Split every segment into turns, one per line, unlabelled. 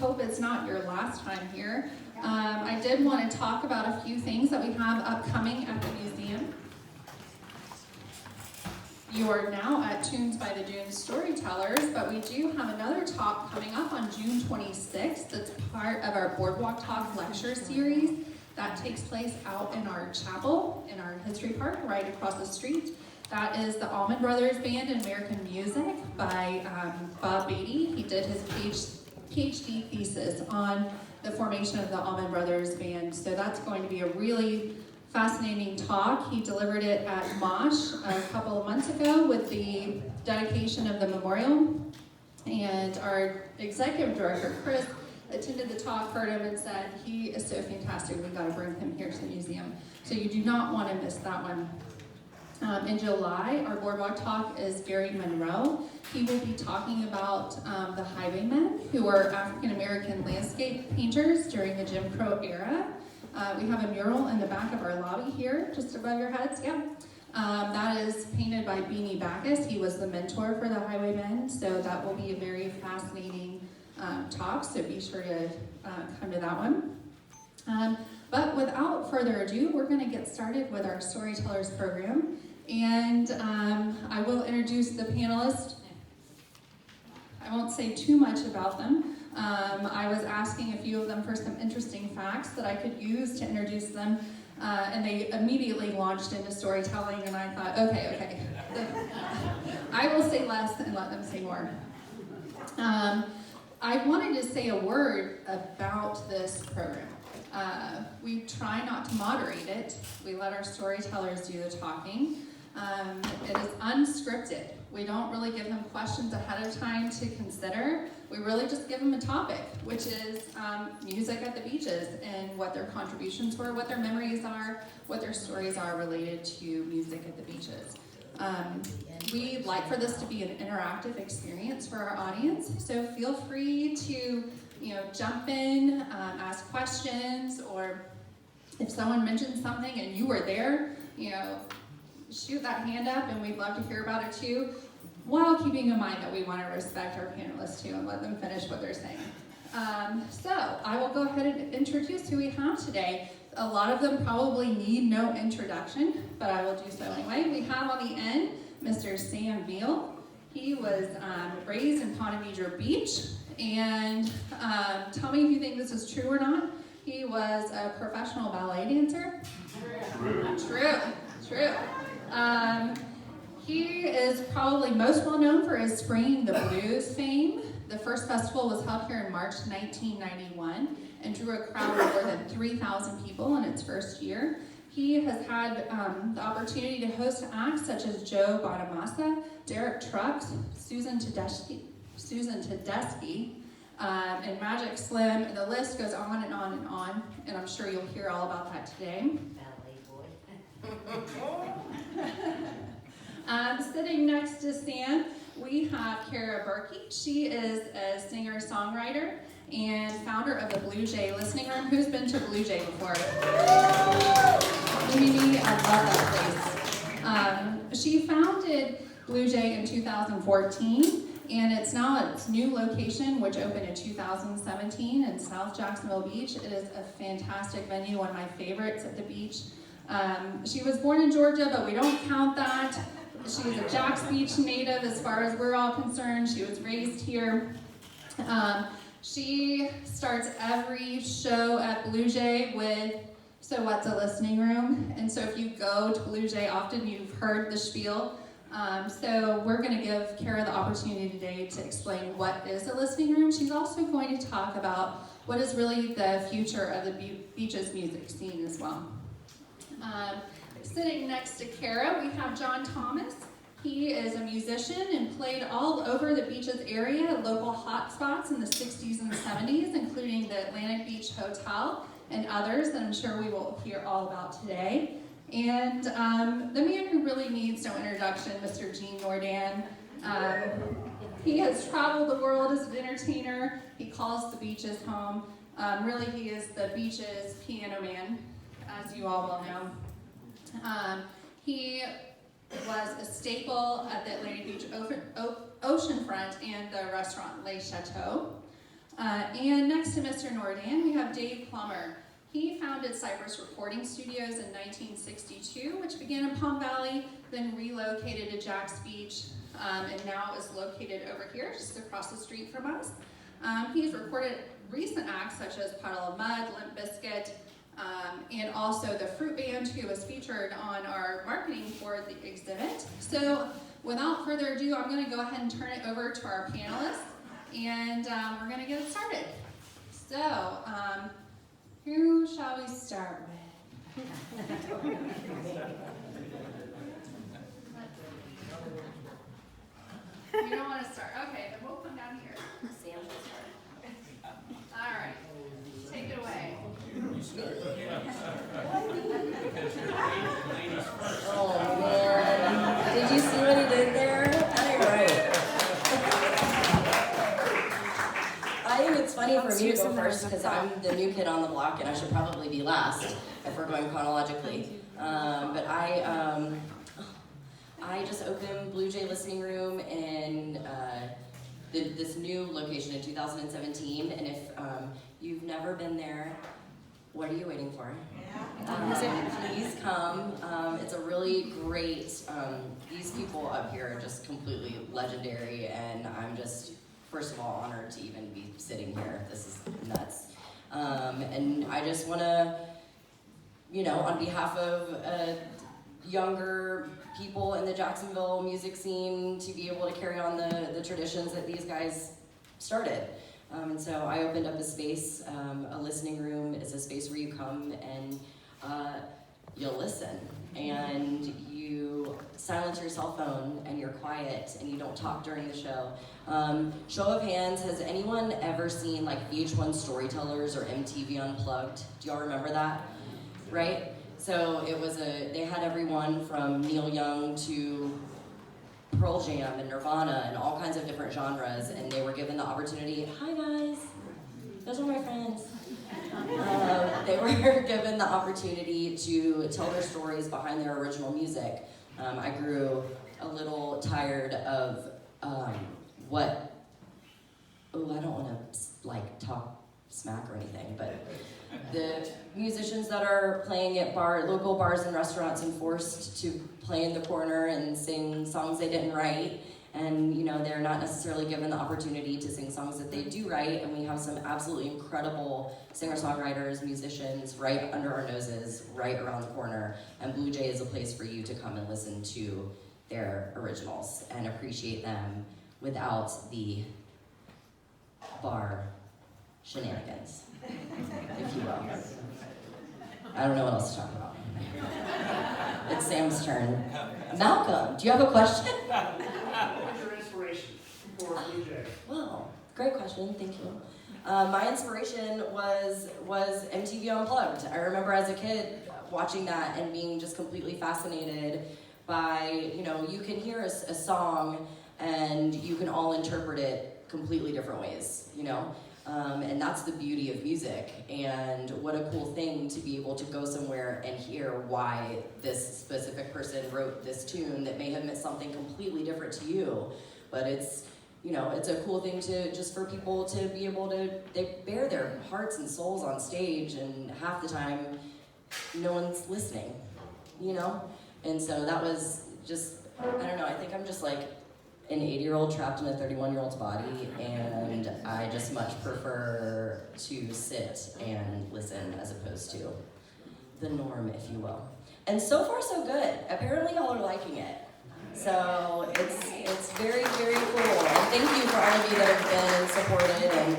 hope it's not your last time here. I did want to talk about a few things that we have upcoming at the museum. You are now at Tunes by the DUNES Storytellers, but we do have another talk coming up on June 26th. That's part of our Boardwalk Talk lecture series that takes place out in our chapel, in our history park, right across the street. That is the Allman Brothers Band in American Music by Bob Beatty. He did his PhD thesis on the formation of the Allman Brothers Band. So that's going to be a really fascinating talk. He delivered it at Mosh a couple of months ago with the dedication of the memorial. And our executive director, Chris, attended the talk, heard him, and said, he is so fantastic, we gotta bring him here to the museum. So you do not want to miss that one. In July, our Boardwalk Talk is Gary Monroe. He will be talking about the highwaymen, who were African-American landscape painters during the Jim Crow era. We have a mural in the back of our lobby here, just above your heads, yeah. That is painted by Beanie Backus. He was the mentor for the highwaymen, so that will be a very fascinating talk, so be sure to come to that one. But without further ado, we're gonna get started with our Storytellers program, and I will introduce the panelists. I won't say too much about them. I was asking a few of them for some interesting facts that I could use to introduce them, and they immediately launched into storytelling, and I thought, okay. I will say less and let them say more. I wanted to say a word about this program. We try not to moderate it. We let our storytellers do the talking. It is unscripted. We don't really give them questions ahead of time to consider. We really just give them a topic, which is music at the beaches and what their contributions were, what their memories are, what their stories are related to music at the beaches. We'd like for this to be an interactive experience for our audience, so feel free to jump in, ask questions, or if someone mentions something and you were there, shoot that hand up and we'd love to hear about it too, while keeping in mind that we want to respect our panelists too and let them finish what they're saying. So I will go ahead and introduce who we have today. A lot of them probably need no introduction, but I will do so anyway. We have on the end Mr. Sam Veal. He was raised in Ponte Vedra Beach, and tell me if you think this is true or not. He was a professional ballet dancer. True. He is probably most well known for his Springing the Blues fame. The first festival was held here in March 1991 and drew a crowd of more than 3,000 people in its first year. He has had the opportunity to host acts such as Joe Bonamassa, Derek Trucks, Susan Tedeschi, and Magic Slim, and the list goes on and on and on, and I'm sure you'll hear all about that today. Sitting next to Sam, we have Cara Burky. She is a singer-songwriter and founder of the Blue Jay Listening Room. Who's been to Blue Jay before? Mimi, I love that place. She founded Blue Jay in 2014, and it's now at its new location, which opened in 2017 in South Jacksonville Beach. It is a fantastic venue, one of my favorites at the beach. She was born in Georgia, but we don't count that. She is a Jacks Beach native as far as we're all concerned. She was raised here. She starts every show at Blue Jay with, so what's a listening room? And so if you go to Blue Jay often, you've heard the spiel. So we're going to give Cara the opportunity today to explain what is a listening room. She's also going to talk about what is really the future of the beach's music scene as well. Sitting next to Cara, we have John Thomas. He is a musician and played all over the beaches area at local hotspots in the 60s and 70s, including the Atlantic Beach Hotel and others that I'm sure we will hear all about today. And the man who really needs no introduction, Mr. Gene Nordan. He has traveled the world as an entertainer. He calls the beaches home. Really, he is the beaches piano man, as you all will know. He was a staple at the Atlantic Beach oceanfront and the restaurant Le Chateau. And next to Mr. Nordan, we have Dave Plummer. He founded Cypress Recording Studios in 1962, which began in Palm Valley, then relocated to Jack's Beach, and now is located over here, just across the street from us. He's recorded recent acts such as Puddle of Mud, Limp Bizkit, and also the Fruit Band, who was featured on our marketing for the exhibit. So without further ado, I'm going to go ahead and turn it over to our panelists, and we're going to get started. So, who shall we start with? You don't want to start? Okay, then we'll come down here. Sam will start. All right, take it away.
Oh man, did you see what he did there? That ain't right. I think it's funny for me to go first because I'm the new kid on the block and I should probably be last if we're going chronologically. But I just opened Blue Jay Listening Room in this new location in 2017, and if you've never been there, what are you waiting for? Please come. It's a really great, these people up here are just completely legendary, and I'm just, first of all, honored to even be sitting here. This is nuts. And I just want to, on behalf of younger people in the Jacksonville music scene, to be able to carry on the traditions that these guys started. And so I opened up a space, a listening room. It's a space where you come and you'll listen, and you silence your cell phone, and you're quiet, and you don't talk during the show. Show of hands, has anyone ever seen like VH1 Storytellers or MTV Unplugged? Do y'all remember that? Right? So it was they had everyone from Neil Young to Pearl Jam and Nirvana and all kinds of different genres, and they were given the opportunity, hi guys, those are my friends. They were given the opportunity to tell their stories behind their original music. I grew a little tired of I don't want to talk smack or anything, but the musicians that are playing at local bars and restaurants and forced to play in the corner and sing songs they didn't write, and they're not necessarily given the opportunity to sing songs that they do write, and we have some absolutely incredible singer-songwriters, musicians right under our noses, right around the corner, and Blue Jay is a place for you to come and listen to their originals and appreciate them without the bar shenanigans, if you will. I don't know what else to talk about. It's Sam's turn. Malcolm, do you have a question?
What was your inspiration for Blue Jay?
Well, great question, thank you. My inspiration was MTV Unplugged. I remember as a kid watching that and being just completely fascinated by, you can hear a song and you can all interpret it completely different ways, and that's the beauty of music, and what a cool thing to be able to go somewhere and hear why this specific person wrote this tune that may have meant something completely different to you, but it's a cool thing to just for people to be able to, they bear their hearts and souls on stage, and half the time no one's listening, and so that was just, I don't know, I think I'm just like an 80-year-old trapped in a 31-year-old's body, and I just much prefer to sit and listen as opposed to the norm, if you will. And so far, so good. Apparently, y'all are liking it. So it's very, very cool. And thank you for all of you that have been supported. And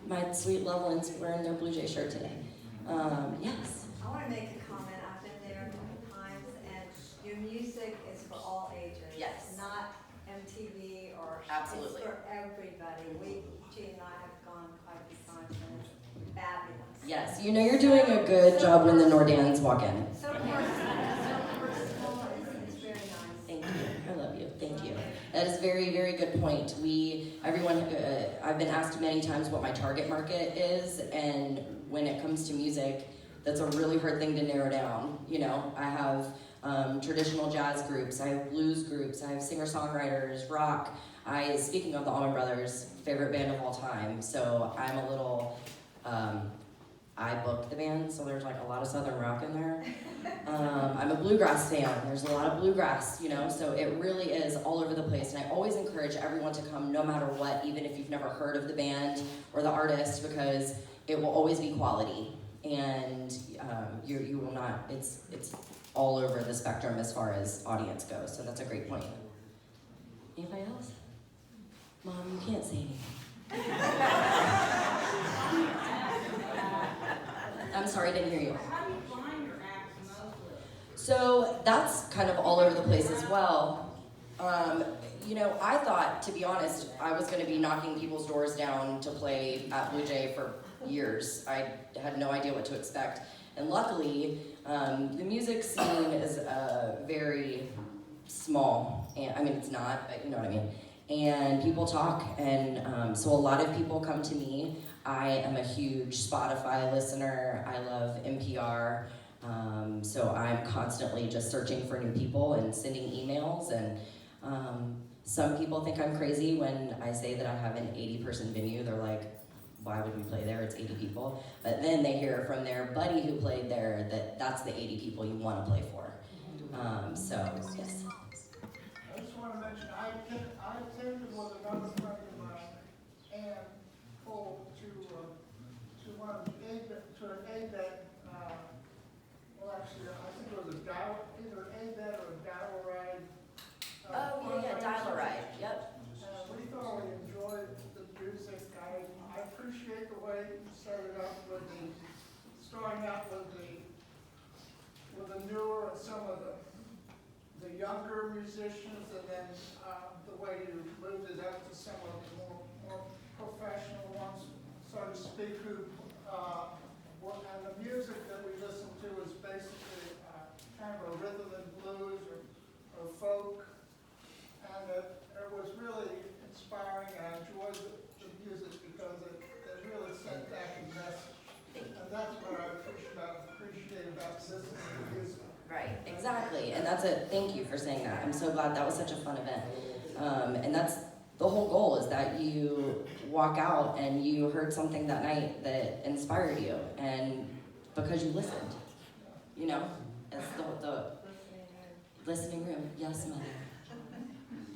my sweet Loveland's wearing their Blue Jay shirt today. Yes.
I want to make a comment. I've been there a couple times, and your music is for all ages.
Yes.
It's not MTV or
Absolutely.
It's for everybody. Gene and I have gone quite a few times, and it's fabulous.
Yes, you're doing a good job when the Nordans walk in.
So personal. It's very nice.
Thank you. I love you. Thank you. That is a very, very good point. I've been asked many times what my target market is, and when it comes to music, that's a really hard thing to narrow down. I have traditional jazz groups, I have blues groups, I have singer-songwriters, rock. Speaking of the Allman Brothers, favorite band of all time, so I'm a little, I booked the band, so there's like a lot of Southern rock in there. I'm a bluegrass fan, there's a lot of bluegrass, you know, so it really is all over the place, and I always encourage everyone to come no matter what, even if you've never heard of the band or the artist, because it will always be quality, and you will not, it's all over the spectrum as far as audience goes, so that's a great point. Anybody else? Mom, you can't say anything. I'm sorry, I didn't hear you.
How do you find your acts mostly?
So that's kind of all over the place as well. You know, I thought, to be honest, I was going to be knocking people's doors down to play at Blue Jay for years. I had no idea what to expect. And luckily, the music scene is very small. And I mean, it's not, but you know what I mean. And people talk, and so a lot of people come to me. I am a huge Spotify listener. I love NPR. So I'm constantly just searching for new people and sending emails. And some people think I'm crazy when I say that I have an 80-person venue. They're like, why would we play there? It's 80 people. But then they hear from their buddy who played there that that's the 80 people you want to play for. So, yes.
I just want to mention, I attended with another friend of mine, and Cole, to one of the an ABET, well actually, I think it was either ABET or a Dial Ride.
Dial Ride, yep.
We thoroughly enjoyed the music. I appreciate the way you started out starting out with the newer and some of the younger musicians, and then the way you moved it up to some of the more professional ones, so to speak, and the music that we listen to is basically kind of a rhythm and blues or folk, and it was really inspiring, and I enjoyed the music because it really sent back a message, and that's what I appreciate about listening to music.
Right, exactly, and thank you for saying that. I'm so glad that was such a fun event. And that's the whole goal, is that you walk out and you heard something that night that inspired you, and because you listened, you know, it's the listening room. Yes, Mother.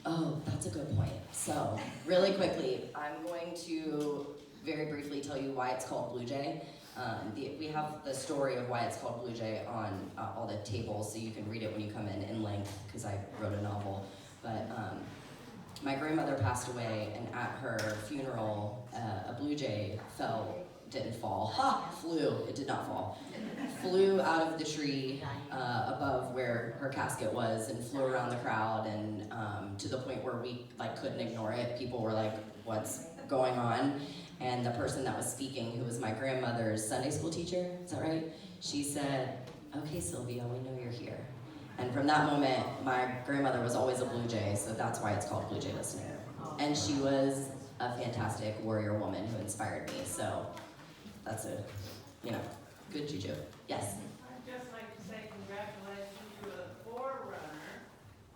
Oh, that's a good point. So, really quickly, I'm going to very briefly tell you why it's called Blue Jay. We have the story of why it's called Blue Jay on all the tables, so you can read it when you come in length, because I wrote a novel. But my grandmother passed away, and at her funeral, a blue jay it did not fall, flew out of the tree above where her casket was and flew around the crowd, and to the point where we couldn't ignore it. People were like, what's going on? And the person that was speaking, who was my grandmother's Sunday school teacher, is that right? She said, okay, Sylvia, we know you're here. And from that moment, my grandmother was always a Blue Jay, so that's why it's called Blue Jay Listening Room. And she was a fantastic warrior woman who inspired me, so that's good juju. Yes?
I'd just like to say congratulations to the forerunner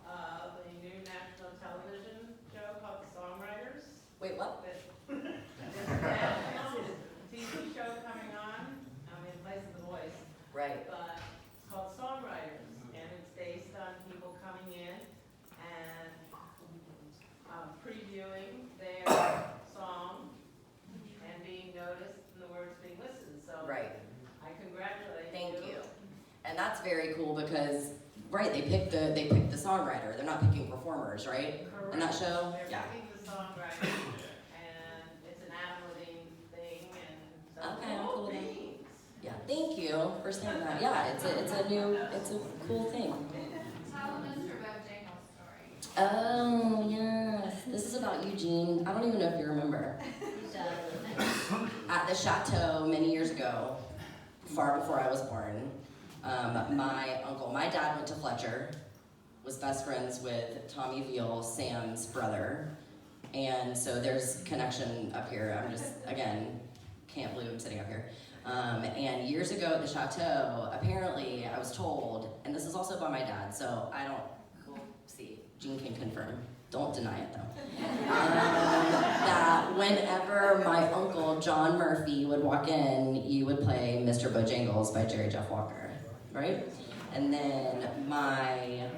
of a new national television show called The Songwriters.
Wait, what?
There's a TV show coming on, in place of The Voice,
Right.
but it's called Songwriters, and it's based on people coming in and previewing their song and being noticed and the words being listened. So
Right.
I congratulate
Thank you. And that's very cool because, right, they picked the songwriter. They're not picking performers, right?
Correct.
In that show?
They're
Yeah.
picking the songwriter, and it's an Adam Levine thing, and so
Okay,
cool
cool.
beans.
Yeah. Thank you for saying that. Yeah, it's a cool thing.
Tell Mr. Bojangles' story.
Oh, yes. This is about Eugene. I don't even know if you remember. At the chateau many years ago, far before I was born, my dad went to Fletcher, was best friends with Tommy Veal, Sam's brother, and so there's connection up here. I'm just, again, can't believe I'm sitting up here. And years ago at the chateau, apparently I was told, and this is also by my dad, so I don't, we'll see, Gene can confirm, don't deny it though, that whenever my uncle John Murphy would walk in, you would play Mr. Bojangles by Jerry Jeff Walker, right? And then my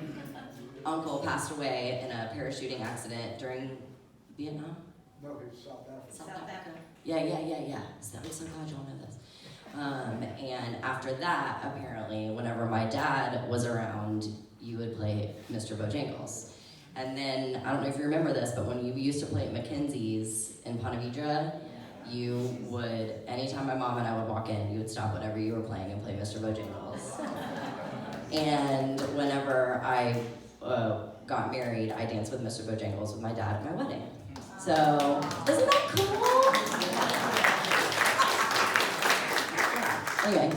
uncle passed away in a parachuting accident during Vietnam?
No, it's South Africa.
South Africa. Yeah. So I'm so glad y'all know this. And after that, apparently, whenever my dad was around, you would play Mr. Bojangles. And then, I don't know if you remember this, but when you used to play at Mackenzie's in Ponte Vedra, you would, anytime my mom and I would walk in, you would stop whatever you were playing and play Mr. Bojangles. And whenever I got married, I danced with Mr. Bojangles with my dad at my wedding. So, isn't that cool? Anyway,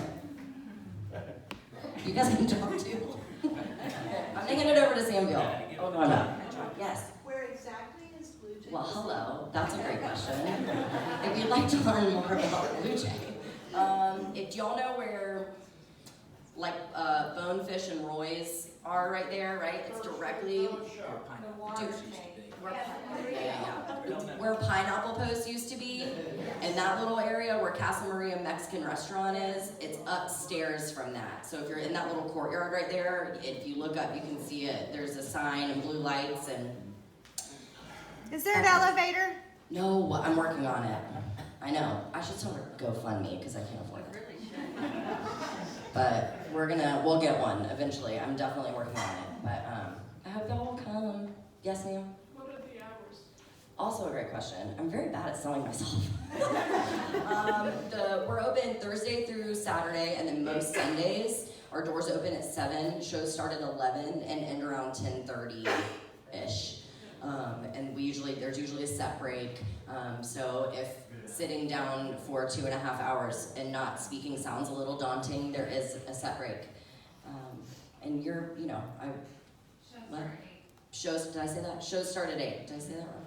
you guys can talk too. I'm handing it over to Sam Veal. Oh, no. Yes.
Where exactly is Blue Jay?
Well, hello. That's a great question. If you'd like to learn more about Blue Jay, if y'all know where, like, Bonefish and Roy's are right there, right? It's directly
The water tank.
where Pineapple Post used to be, and that little area where Casa Maria Mexican restaurant is, it's upstairs from that. So if you're in that little courtyard right there, if you look up, you can see it. There's a sign and blue lights and...
Is there an elevator?
No, I'm working on it. I know. I should start a GoFundMe because I can't afford it. But we'll get one eventually. I'm definitely working on it. But I hope y'all will come. Yes, ma'am?
What are the hours?
Also a great question. I'm very bad at selling myself. We're open Thursday through Saturday, and then most Sundays, our doors open at 7, shows start at 11, and end around 10:30-ish. And there's usually a set break. So if sitting down for 2.5 hours and not speaking sounds a little daunting, there is a set break. And shows, did I say that? Shows start at 8. Did I say that wrong?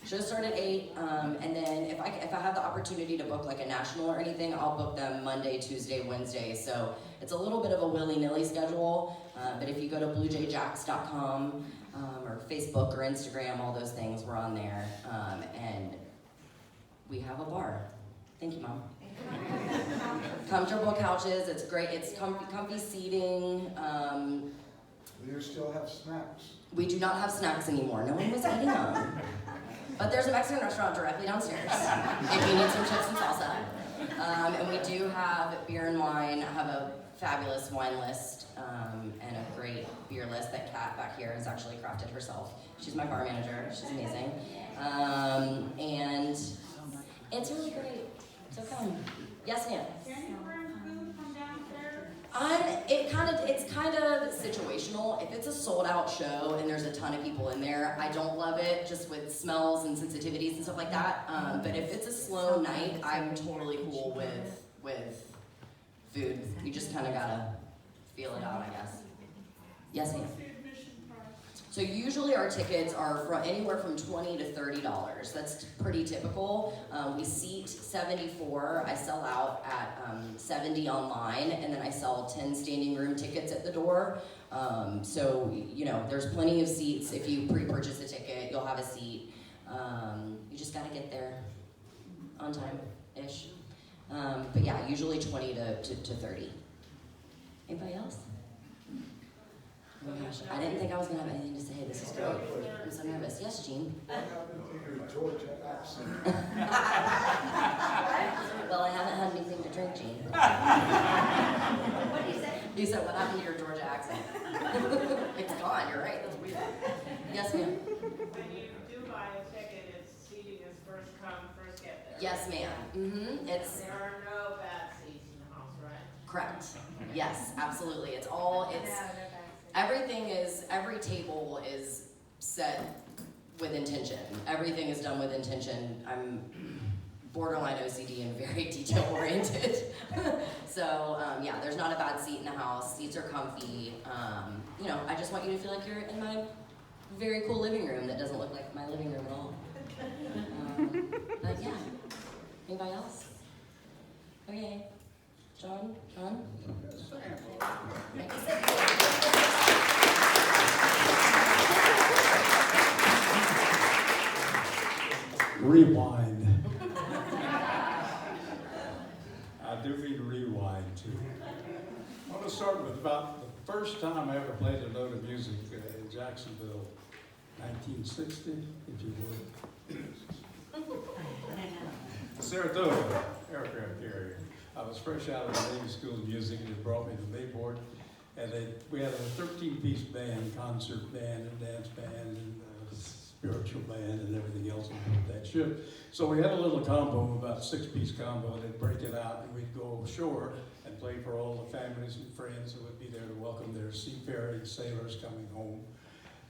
Shows start at 8, and then if I have the opportunity to book like a national or anything, I'll book them Monday, Tuesday, Wednesday. So it's a little bit of a willy-nilly schedule, but if you go to bluejayjacks.com or Facebook or Instagram, all those things, we're on there, and we have a bar. Thank you, Mom. Comfortable couches, it's great, it's comfy seating.
Do you still have snacks?
We do not have snacks anymore. No one was eating them. But there's a Mexican restaurant directly downstairs if you need some chips and salsa. And we do have beer and wine. I have a fabulous wine list and a great beer list that Kat back here has actually crafted herself. She's my bar manager. She's amazing. And it's really great. So come. Yes, ma'am.
Can you bring food from downstairs?
It's kind of situational. If it's a sold out show and there's a ton of people in there, I don't love it just with smells and sensitivities and stuff like that. But if it's a slow night, I'm totally cool with food. You just kind of gotta feel it out, I guess. Yes, ma'am. So usually our tickets are anywhere from $20 to $30. That's pretty typical. We seat 74. I sell out at 70 online, and then I sell 10 standing room tickets at the door. So, there's plenty of seats. If you pre-purchase a ticket, you'll have a seat. You just gotta get there on time-ish. But yeah, usually 20 to 30. Anybody else? Oh my gosh, I didn't think I was going to have anything to say. This is great. I'm so nervous. Yes, Jean?
What happened to your Georgia accent?
Well, I haven't had anything to drink, Jean.
What do you say?
You said, what happened to your Georgia accent? It's gone. You're right. That's weird. Yes, ma'am?
When you do buy a ticket, it's seating is first come, first get there.
Yes, ma'am. It's
There are no bad seats in the house, right?
correct. Yes, absolutely. Every table is set with intention. Everything is done with intention. I'm borderline OCD and very detail oriented. So yeah, there's not a bad seat in the house. Seats are comfy. I just want you to feel like you're in my very cool living room that doesn't look like my living room at all. But yeah, anybody else? Okay, John?
rewind. I do mean rewind too. I want to start with about the first time I ever played a note of music in Jacksonville, 1960, if you would. Saratoga aircraft carrier. I was fresh out of the Navy School of Music, and it brought me to Mayport. And we had a 13-piece band, concert band, and dance band, and spiritual band, and everything else on that ship. So we had a little combo, about a 6-piece combo, and they'd break it out, and we'd go ashore and play for all the families and friends who would be there to welcome their seafaring sailors coming home.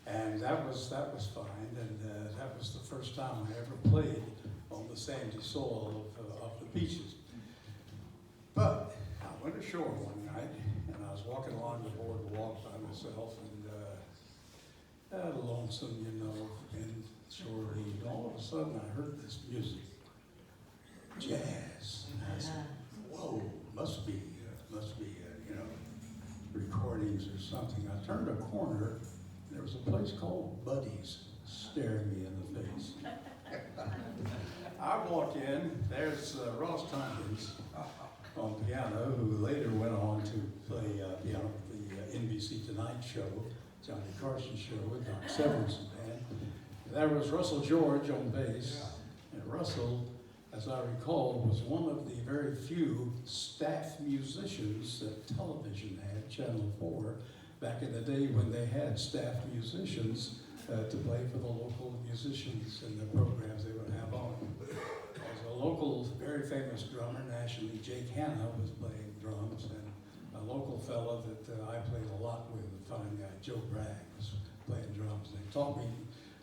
And that was fine, and that was the first time I ever played on the sandy soil of the beaches. But I went ashore one night, and I was walking along the boardwalk by myself, and lonesome, you know, and shore lead. All of a sudden, I heard this music, jazz, and I said, "Whoa, must be, you know, recordings or something." I turned a corner. There was a place called Buddy's staring me in the face. I walk in. There's Ross Tompkins on piano, who later went on to play piano with the NBC Tonight Show, Johnny Carson show with Doc Severin's band. There was Russell George on bass, and Russell, as I recall, was one of the very few staff musicians that television had, Channel 4, back in the day when they had staff musicians to play for the local musicians and the programs they would have on. As a local, very famous drummer nationally, Jake Hanna was playing drums, and a local fella that I played a lot with, a fine guy, Joe Bragg, was playing drums. They taught me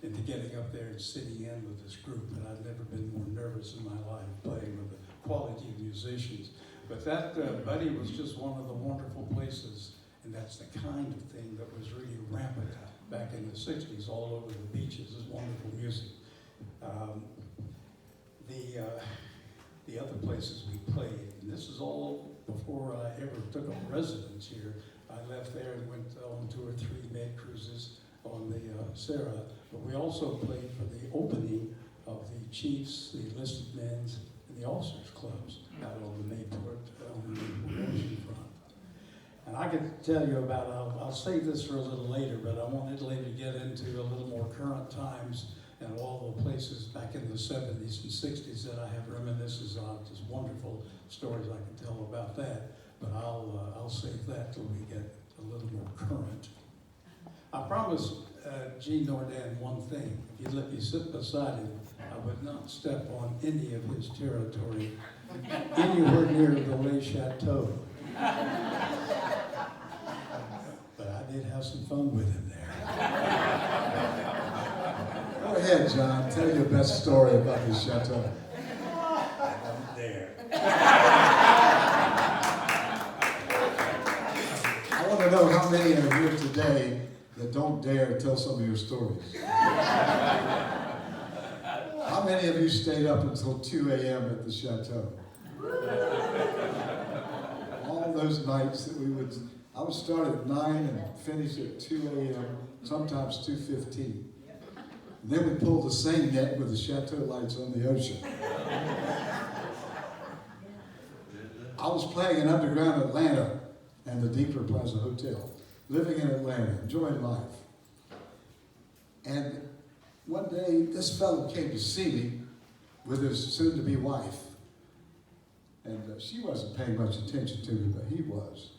into getting up there and sitting in with this group, and I've never been more nervous in my life playing with the quality of musicians. But that Buddy was just one of the wonderful places, and that's the kind of thing that was really rampant back in the 60s, all over the beaches, is wonderful music. The other places we played, and this is all before I ever took up residence here. I left there and went on 2 or 3 Med cruises on the Sarah, but we also played for the opening of the Chiefs, the Enlisted Men's, and the Officers Clubs out on the Mayport oceanfront. And I could tell you about, I'll save this for a little later, but I wanted later to get into a little more current times and all the places back in the 70s and 60s that I have reminiscences on, just wonderful stories I can tell about that. But I'll save that till we get a little more current. I promised Gene Nordan one thing. If he'd let me sit beside him, I would not step on any of his territory anywhere near the Les Chateaux. But I did have some fun with him there.
Go ahead, John. Tell your best story about the chateau.
I'm there.
I want to know how many are here today that don't dare tell some of your stories. How many of you stayed up until 2 a.m. at the chateau? All those nights that I would start at 9 and finish at 2 a.m., sometimes 2:15. And then we pulled the same net with the chateau lights on the ocean. I was playing in underground Atlanta and the Deepler Plaza Hotel, living in Atlanta, enjoying life. And one day, this fellow came to see me with his soon-to-be wife. And she wasn't paying much attention to me, but he was.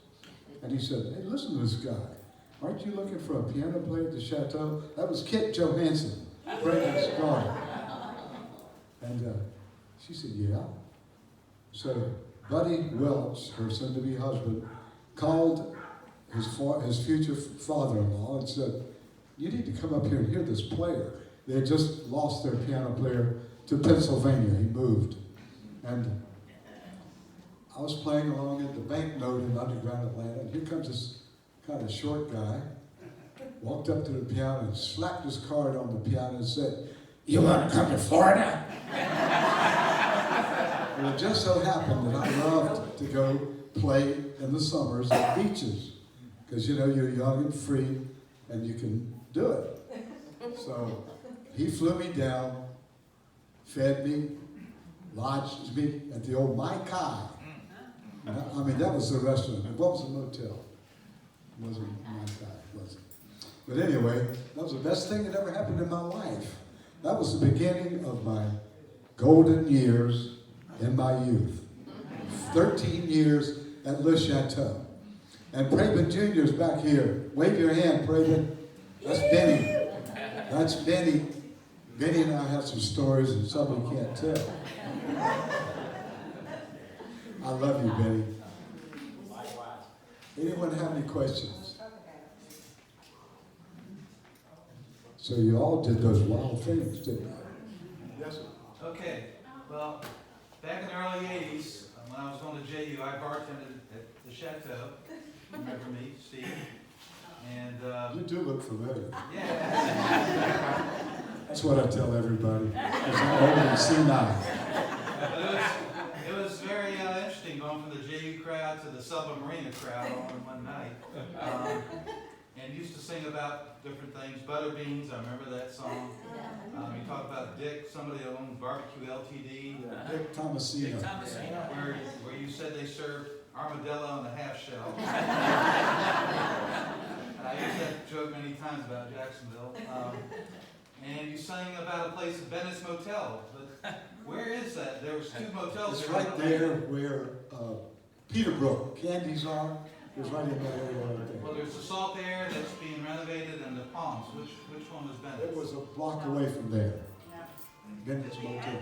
And he said, "Hey, listen to this guy. Aren't you looking for a piano player at the chateau?" That was Kit Johansson, Brandon's daughter. And she said, "Yeah." So Buddy Welch, her soon-to-be husband, called his future father-in-law and said, "You need to come up here and hear this player." They had just lost their piano player to Pennsylvania. He moved. And I was playing along at the banknote in underground Atlanta, and here comes this kind of short guy, walked up to the piano and slapped his card on the piano and said, "You want to come to Florida?" Well, it just so happened that I loved to go play in the summers at beaches, because you're young and free, and you can do it. So he flew me down fed me, lodged me at the old Mai Kai. I mean, that was the restaurant. What was the motel? It wasn't Mai Kai, was it? But anyway, that was the best thing that ever happened in my life. That was the beginning of my golden years in my youth. 13 years at Le Chateau. And Praven Jr. is back here. Wave your hand, Praven. That's Benny. That's Benny. Benny and I have some stories that somebody can't tell. I love you, Benny. Anyone have any questions? So you all did those wild things, didn't you?
Yes, sir. Okay, well, back in the early 80s, when I was going to JU, I bartended at the Chateau. Remember me, Steve? And
You do look familiar.
yeah.
That's what I tell everybody. Because I'm old and senile.
It was very interesting going from the JU crowd to the Sub Marina crowd all in one night. And used to sing about different things. Butter Beans, I remember that song. You talk about Dick, somebody that owned Barbecue LTD.
Dick Tomasino.
Where you said they served armadillo and a half shell. I used that joke many times about Jacksonville. And you sang about a place, Venice Motel. But where is that? There was 2 motels.
It's right there where Peterbrook candies are. It's right in that area right there.
Well, there's the Salt Air that's being renovated and the Palms. Which one was Venice?
It was a block away from there. Venice Motel.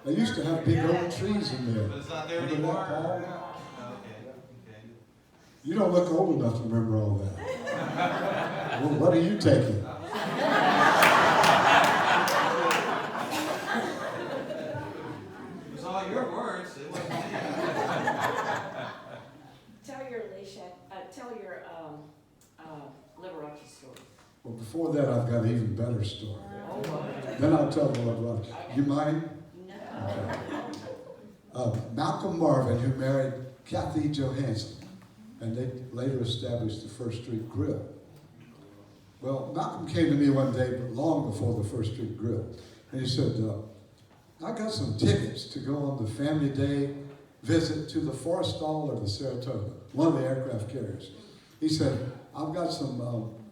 They used to have big old trees in there.
But it's not there
Remember
anymore?
that, Paul?
Okay.
You don't look old enough to remember all that. Well, what are you taking?
It was all your words. It wasn't me.
Tell your Liberace story.
Well, before that, I've got an even better story. Then I'll tell the Liberace. You mind? Okay. Malcolm Marvin, who married Kathy Johansson, and they later established the First Street Grill. Well, Malcolm came to me one day, but long before the First Street Grill, and he said, I got some tickets to go on the family day visit to the Forrestal or the Saratoga, one of the aircraft carriers. He said, I've got some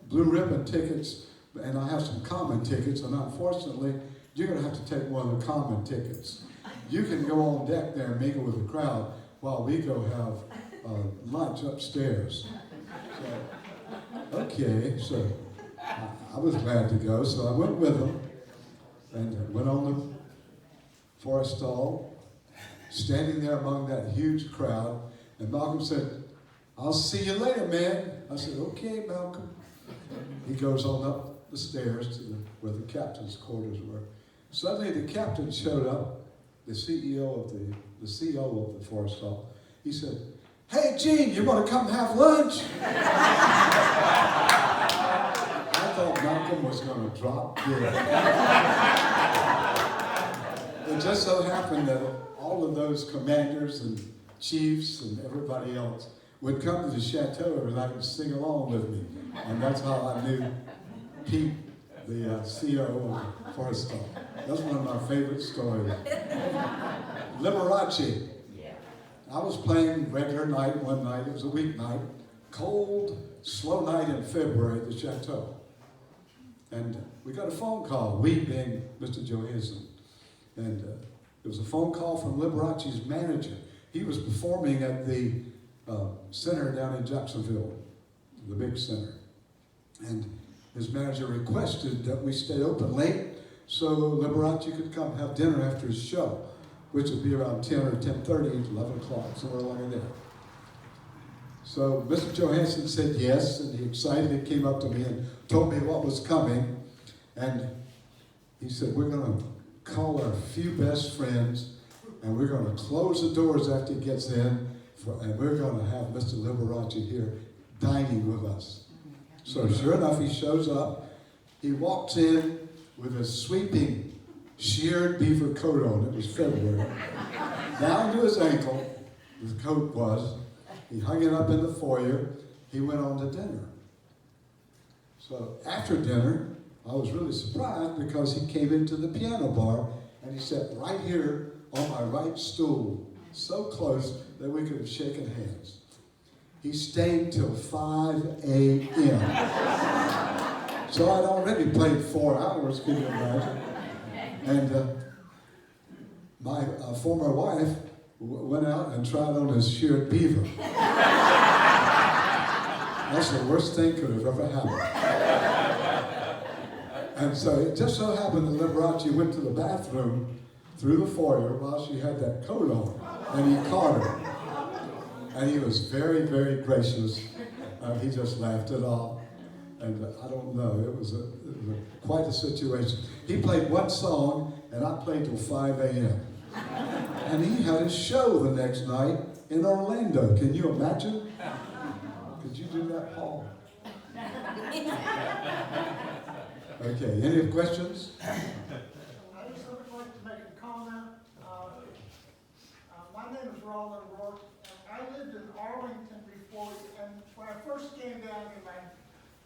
blue ribbon tickets, and I have some common tickets, and unfortunately, you're going to have to take one of the common tickets. You can go on deck there and mingle with the crowd while we go have lunch upstairs. So, okay, so I was glad to go, so I went with him and went on the Forrestal, standing there among that huge crowd, and Malcolm said, I'll see you later, man. I said, okay, Malcolm. He goes on up the stairs to where the captain's quarters were. Suddenly the captain showed up, the CEO of the CO of the Forrestal. He said, hey, Gene, you want to come have lunch? I thought Malcolm was going to drop dead. It just so happened that all of those commanders and chiefs and everybody else would come to the chateau every night and sing along with me. And that's how I knew Pete, the CO of Forrestal. That's one of my favorite stories. Liberace. I was playing regular night one night. It was a weeknight. Cold, slow night in February at the chateau. And we got a phone call, we being Mr. Johansson. And it was a phone call from Liberace's manager. He was performing at the center down in Jacksonville, the big center. And his manager requested that we stay open late so Liberace could come have dinner after his show, which would be around 10 or 10:30, 11 o'clock, somewhere along there. So Mr. Johansson said yes, and he excitedly came up to me and told me what was coming. And he said, we're going to call our few best friends, and we're going to close the doors after he gets in, and we're going to have Mr. Liberace here dining with us. So sure enough, he shows up. He walks in with a sweeping, sheared beaver coat on. It was February. Down to his ankle, the coat was. He hung it up in the foyer. He went on to dinner. So after dinner, I was really surprised because he came into the piano bar and he sat right here on my right stool, so close that we could have shaken hands. He stayed till 5 a.m. So I'd already played 4 hours, can you imagine? And my former wife went out and tried on his sheared beaver. That's the worst thing could have ever happened. And so it just so happened that Liberace went to the bathroom through the foyer while she had that coat on, and he caught her. And he was very, very gracious. He just laughed it off. And I don't know, it was quite a situation. He played one song, and I played till 5 a.m. And he had a show the next night in Orlando. Can you imagine? Could you do that, Paul? Okay, any questions?
I just would like to make a comment. My name is Roland Rourke, and I lived in Arlington before, and when I first came down here,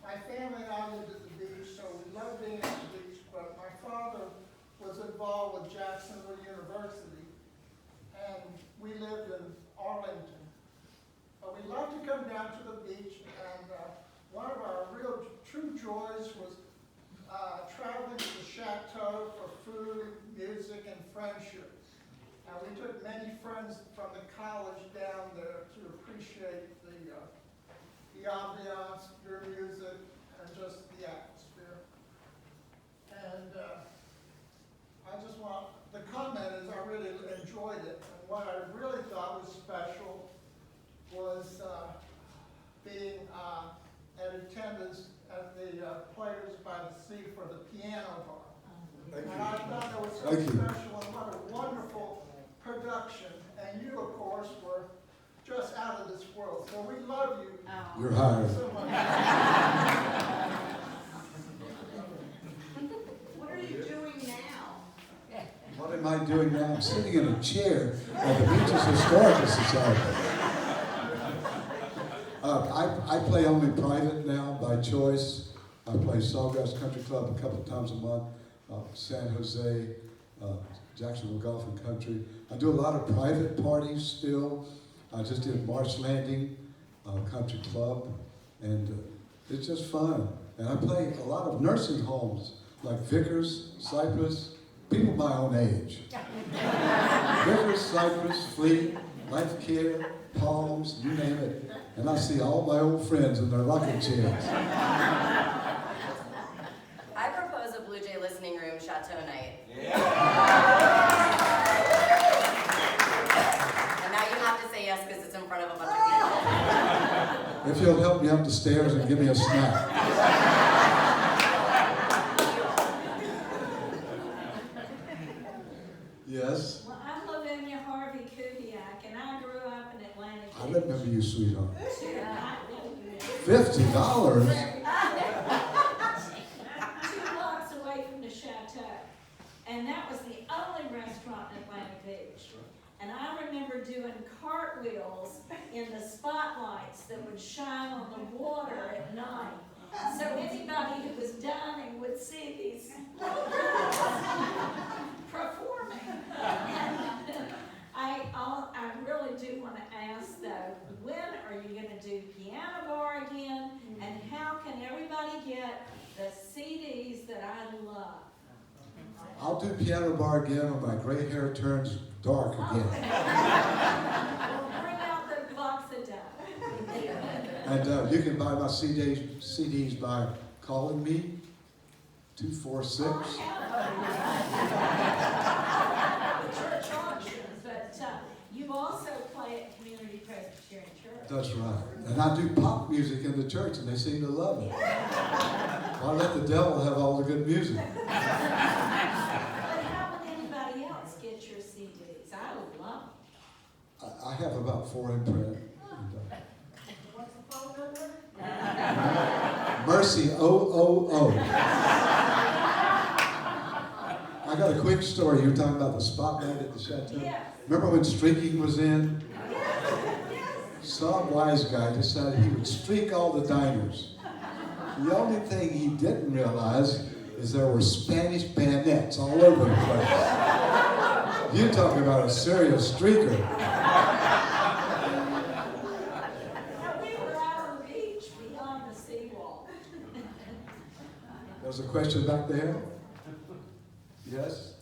my family and I lived at the beach, so we loved being at the beach, but my father was involved with Jacksonville University, and we lived in Arlington. But we loved to come down to the beach, and one of our real true joys was traveling to the chateau for food, music, and friendship. And we took many friends from the college down there to appreciate the ambiance, your music, and just the atmosphere. And I just want, the comment is I really enjoyed it. And what I really thought was special was being at attendance at the Players by the Sea for the piano bar. And I thought it was so special and what a wonderful production. And you, of course, were just out of this world. So we love you.
You're hired.
So much.
What are you doing now?
What am I doing now? I'm sitting in a chair at the Beaches Historical Society. I play only private now by choice. I play Sawgrass Country Club a couple times a month, San Jose, Jacksonville Golf and Country. I do a lot of private parties still. I just did Marsh Landing Country Club, and it's just fun. And I play a lot of nursing homes, like Vickers, Cypress, people my own age. Vickers, Cypress, Fleet, Life Care, Palms, you name it. And I see all my old friends in their rocking chairs.
I propose a Blue Jay listening room chateau night.
Yeah.
And now you have to say yes because it's in front of a bunch of people.
If you'll help me up the stairs and give me a snack. Yes?
Well, I'm Lavinia Harvey Kubiak, and I grew up in Atlantic
I remember you, sweetheart.
Beach.
$50?
2 blocks away from the chateau. And that was the only restaurant in Atlantic Beach. And I remember doing cartwheels in the spotlights that would shine on the water at night. So anybody who was dining would see these performing. I really do want to ask though, when are you going to do piano bar again? And how can everybody get the CDs that I love?
I'll do piano bar again when my gray hair turns dark again.
Well, bring out the box of dough.
And you can buy my CDs by calling me, 246.
Church auctions, but you also play at Community Presbyterian Church.
That's right. And I do pop music in the church, and they seem to love it. I let the devil have all the good music.
But how would anybody else get your CDs? I would love them.
I have about 4 in print.
What's the phone number?
Mercy 000. I got a quick story. You were talking about the spotlight at the chateau.
Yes.
Remember when streaking was in? Some wise guy decided he would streak all the diners. The only thing he didn't realize is there were Spanish bayonets all over the place. You're talking about a serious streaker.
And we were out on the beach beyond the seawall.
There was a question back there? Yes?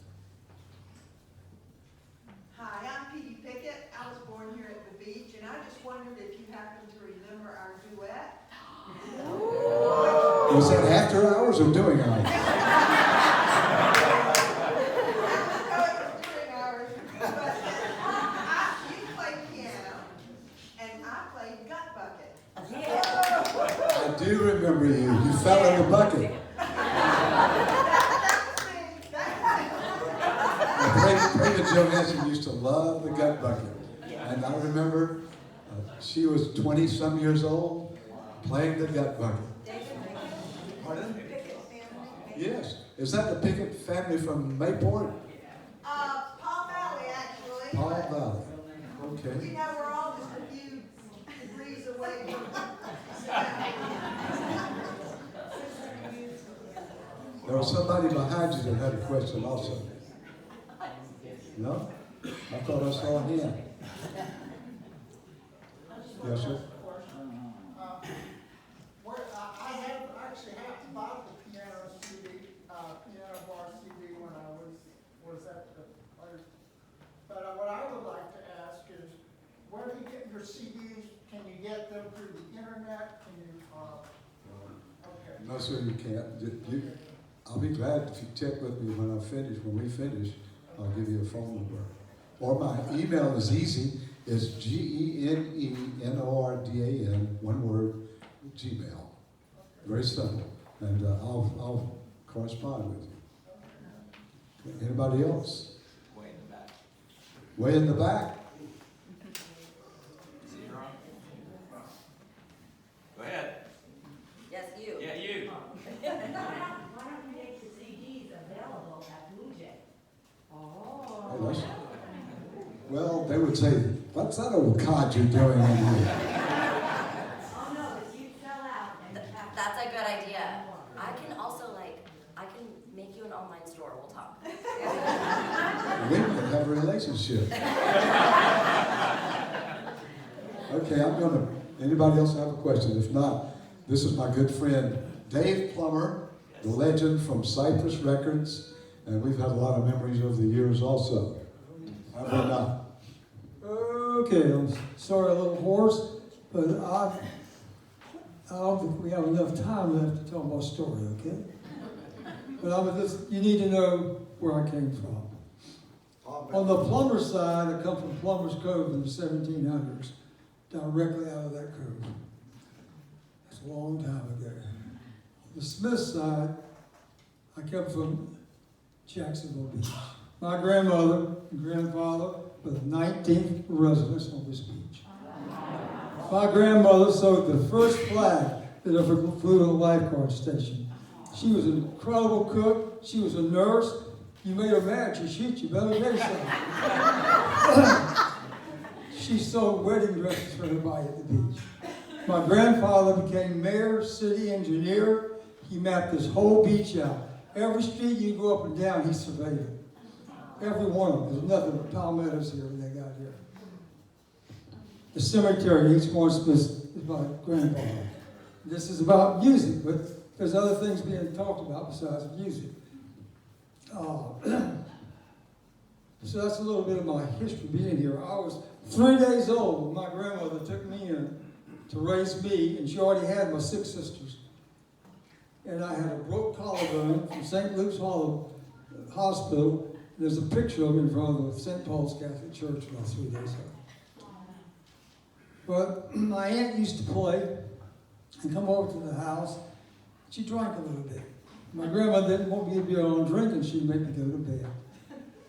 Hi, I'm Petey Pickett. I was born here at the beach, and I just wondered if you happen to remember our duet.
Was that after hours or during hours?
No, it was during ours. But you played piano, and I played gut bucket.
I do remember you. You fell in the bucket. Brenda Johansson used to love the gut bucket. And I remember she was 20-some years old playing the gut bucket. Pardon? Yes. Is that the Pickett family from Mayport?
Palm Valley, actually.
Palm Valley.
You
Okay.
know, we're all just a few degrees away from
There was somebody behind you that had a question also. No? I thought I saw a hand. Yes, sir?
I have actually had to buy the piano CD, piano bar CD when I was at the place. But what I would like to ask is, where do you get your CDs? Can you get them through the internet? Can you, okay.
No, sir, you can't. I'll be glad if you check with me when when we finish, I'll give you a phone number. Or my email is easy. It's GENENORDAN, one word, Gmail. Very simple. And I'll correspond with you. Anybody else?
Way in the back.
Way in the back?
Go ahead.
Yes, you.
Yeah, you.
Why don't you make the CDs available at Blue Jay?
Hey, listen. Well, they would say, what's that old cod you're doing in here?
Oh, no, but you fell out.
That's a good idea. I can also I can make you an online store. We'll talk.
We can have a relationship. Okay, anybody else have a question? If not, this is my good friend Dave Plummer, the legend from Cypress Records, and we've had a lot of memories over the years also. Have we not?
Okay, I'm sorry, a little hoarse, but I don't think we have enough time left to tell my story, okay? But you need to know where I came from. On the Plummer side, I come from Plummer's Cove in the 1700s, directly out of that cove. That's a long time ago. On the Smith side, I come from Jacksonville Beach. My grandmother and grandfather were the 19th residents on this beach. My grandmother sewed the first flag that ever flew in a lifeguard station. She was an incredible cook. She was a nurse. You made her mad, she'd shoot you. Better tell you something. She sewed wedding dresses for everybody at the beach. My grandfather became mayor, city engineer. He mapped this whole beach out. Every street you go up and down, he surveyed it. Every one of them. There's nothing but palmettos here when they got here. The cemetery, each one is my grandfather. This is about music, but there's other things being talked about besides music. So that's a little bit of my history being here. I was 3 days old when my grandmother took me in to raise me, and she already had my 6 sisters. And I had a broke collarbone from St. Luke's Hospital. There's a picture of me in front of the St. Paul's Catholic Church about 3 days ago. But my aunt used to play and come over to the house. She drank a little bit. My grandma didn't want me to be alone drinking. She'd make me go to bed.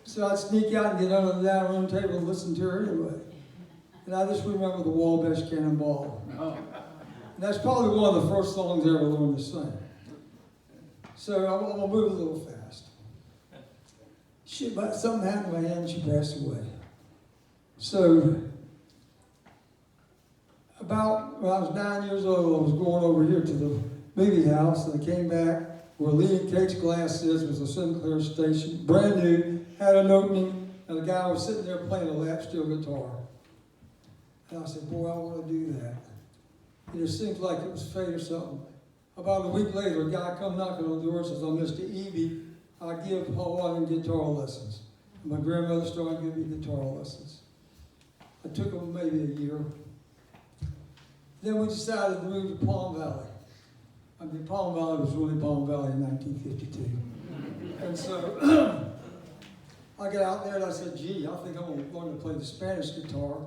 So I'd sneak out and get under the dining room table and listen to her anyway. And I just remember the Wabash Cannonball. And that's probably one of the first songs I ever learned to sing. So I'm going to move a little fast. But something happened to my aunt and she passed away. So about when I was 9 years old, I was going over here to the movie house, and I came back where Lee and Kate's glass is, was a Sinclair station, brand new, had an opening, and a guy was sitting there playing a lap steel guitar. And I said, boy, I want to do that. It just seems like it was fate or something. About a week later, a guy come knocking on the door and says, I'm Mr. Evie. I give Hawaiian guitar lessons. And my grandmother started giving me guitar lessons. I took them maybe a year. Then we decided to move to Palm Valley. I mean, Palm Valley was really Palm Valley in 1952. And so I got out there and I said, gee, I think I'm going to play the Spanish guitar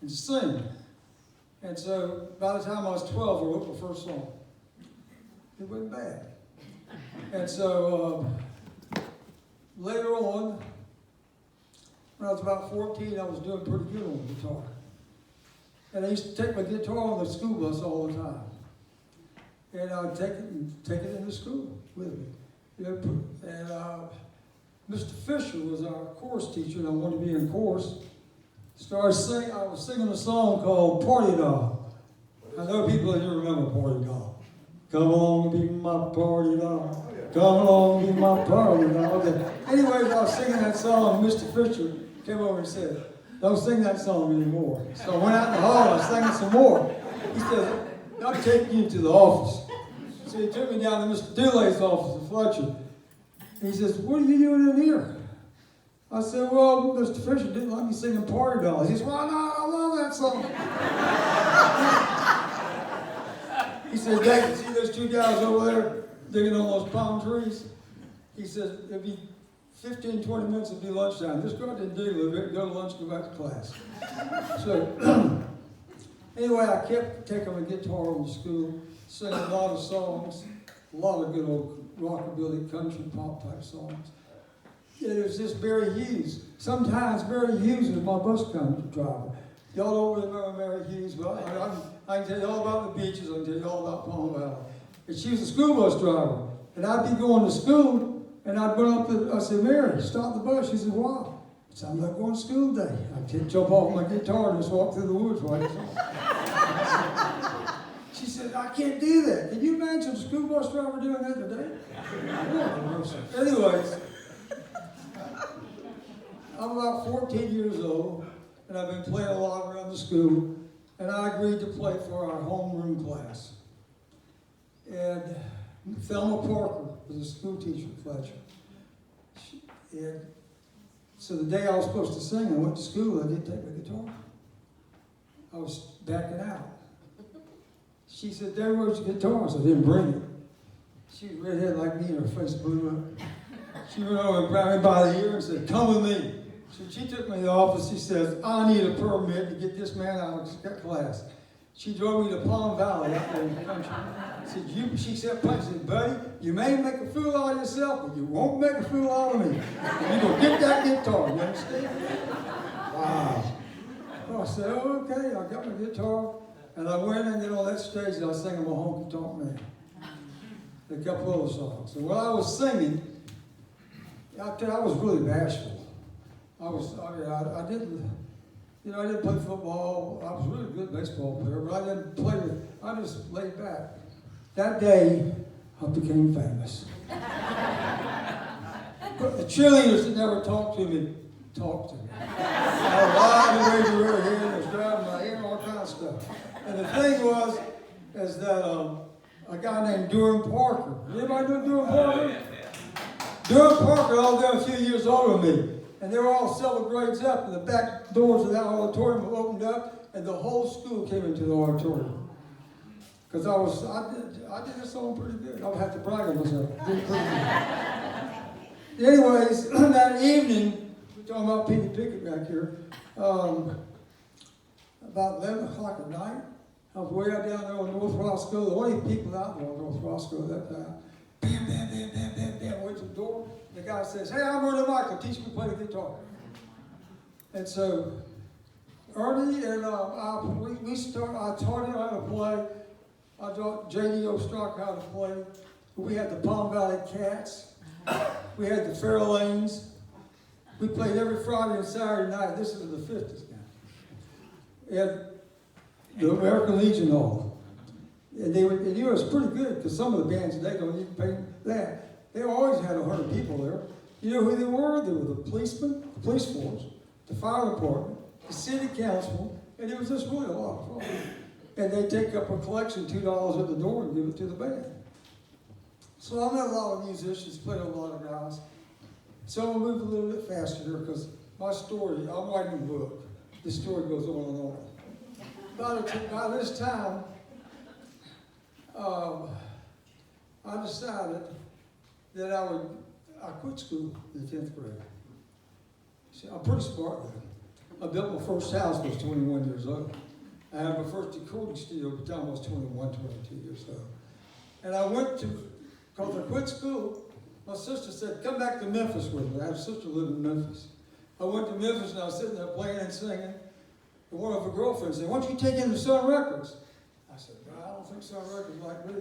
and sing. And so by the time I was 12, I wrote my first song. It wasn't bad. And so later on, when I was about 14, I was doing pretty good on the guitar. And I used to take my guitar on the school bus all the time. And I'd take it into school with me. And Mr. Fisher was our chorus teacher, and I wanted to be in chorus. I was singing a song called Party Doll. I know people in here remember Party Doll. Come along and be my party doll. Come along and be my party doll. Okay. Anyways, I was singing that song, and Mr. Fisher came over and said, don't sing that song anymore. So I went out in the hall, I was singing some more. He said, I'll take you to the office. So he took me down to Mr. Dewey's office in Fletcher. He says, what are you doing in here? I said, well, Mr. Fisher didn't like me singing Party Doll. He says, well, no, I love that song. He said, Dave, see those two guys over there digging on those palm trees? He says, it'll be 15, 20 minutes, it'll be lunchtime. Just go out there and dig a little bit, go to lunch, go back to class. So, anyway, I kept taking my guitar on to school, singing a lot of songs, a lot of good old rockabilly, country, pop type songs. And it was just Barry Hughes. Sometimes Barry Hughes was my bus driver. Y'all don't remember Mary Hughes, but I can tell you all about the beaches, I can tell you all about Palm Valley. And she was a school bus driver. And I'd be going to school, and I'd run up to, I said, Mary, stop the bus. She said, why? I said, I'm not going to school today. I'd jump off my guitar and just walk through the woods right now. She said, I can't do that. Can you imagine a school bus driver doing that today? Anyways, I'm about 14 years old, and I've been playing a lot around the school, and I agreed to play for our homeroom class. And Thelma Parker was a school teacher at Fletcher. And so the day I was supposed to sing, I went to school, I didn't take my guitar. I was backing out. She said, Dad, where's your guitar? So I didn't bring it. She was redhead like me, and her face blew up. She went over and grabbed me by the ear and said, come with me. So she took me to the office. She says, I need a permit to get this man out of class. She drove me to Palm Valley out there in the country. She said, buddy, you may make a fool out of yourself, but you won't make a fool out of me. You're going to get that guitar, you understand? Wow. So I said, oh, okay, I got my guitar. And I went and on that stage and I sang my honky tonk man. A couple other songs. And while I was singing, I was really bashful. I didn't play football. I was a really good baseball player, but I just laid back. That day, I became famous. But the cheerleaders that never talked to me, talked to me. I lied, raised their hand, I was driving my hair, all kind of stuff. And the thing was, is that a guy named Durham Parker. Anybody know Durham Parker? Durham Parker, all them a few years older than me. And they were all several grades up, and the back doors of that auditorium were opened up, and the whole school came into the auditorium. Because I did this song pretty good. I would have to brag on myself. Anyways, that evening, we're talking about Petey Pickett back here, about 11 o'clock at night, I was way out down there on North Roscoe, the only people out there on North Roscoe at that time. Bam, bam, bam, bam, bam, bam, went to the door. The guy says, hey, I'm Ernie Michael, teach me to play the guitar. And so, Ernie and I taught him how to play. I taught J.D. Ostraka how to play. We had the Palm Valley Cats. We had the Fairlanes. We played every Friday and Saturday night. This is the 50s now. We had the American Legion Hall. And and it was pretty good, because some of the bands today don't even pay that. They always had 100 people there. You know who they were? They were the policemen, the police force, the fire department, the city council, and it was just really a lot of fun. And they take up a collection, $2 at the door, and give it to the band. So I met a lot of musicians, played with a lot of guys. So I'm gonna move a little bit faster here, because my story, I'm writing a book. This story goes on and on. By this time, I decided that I quit school in the 10th grade. See, I'm pretty smart now. I built my first house when I was 21 years old. I had my first recording studio by the time I was 21, 22 years old. And I went to, because I quit school, my sister said, come back to Memphis with me. I have a sister living in Memphis. I went to Memphis and I was sitting there playing and singing. And one of her girlfriends said, why don't you take in to Sun Records? I said, no, I don't think Sun Records like me.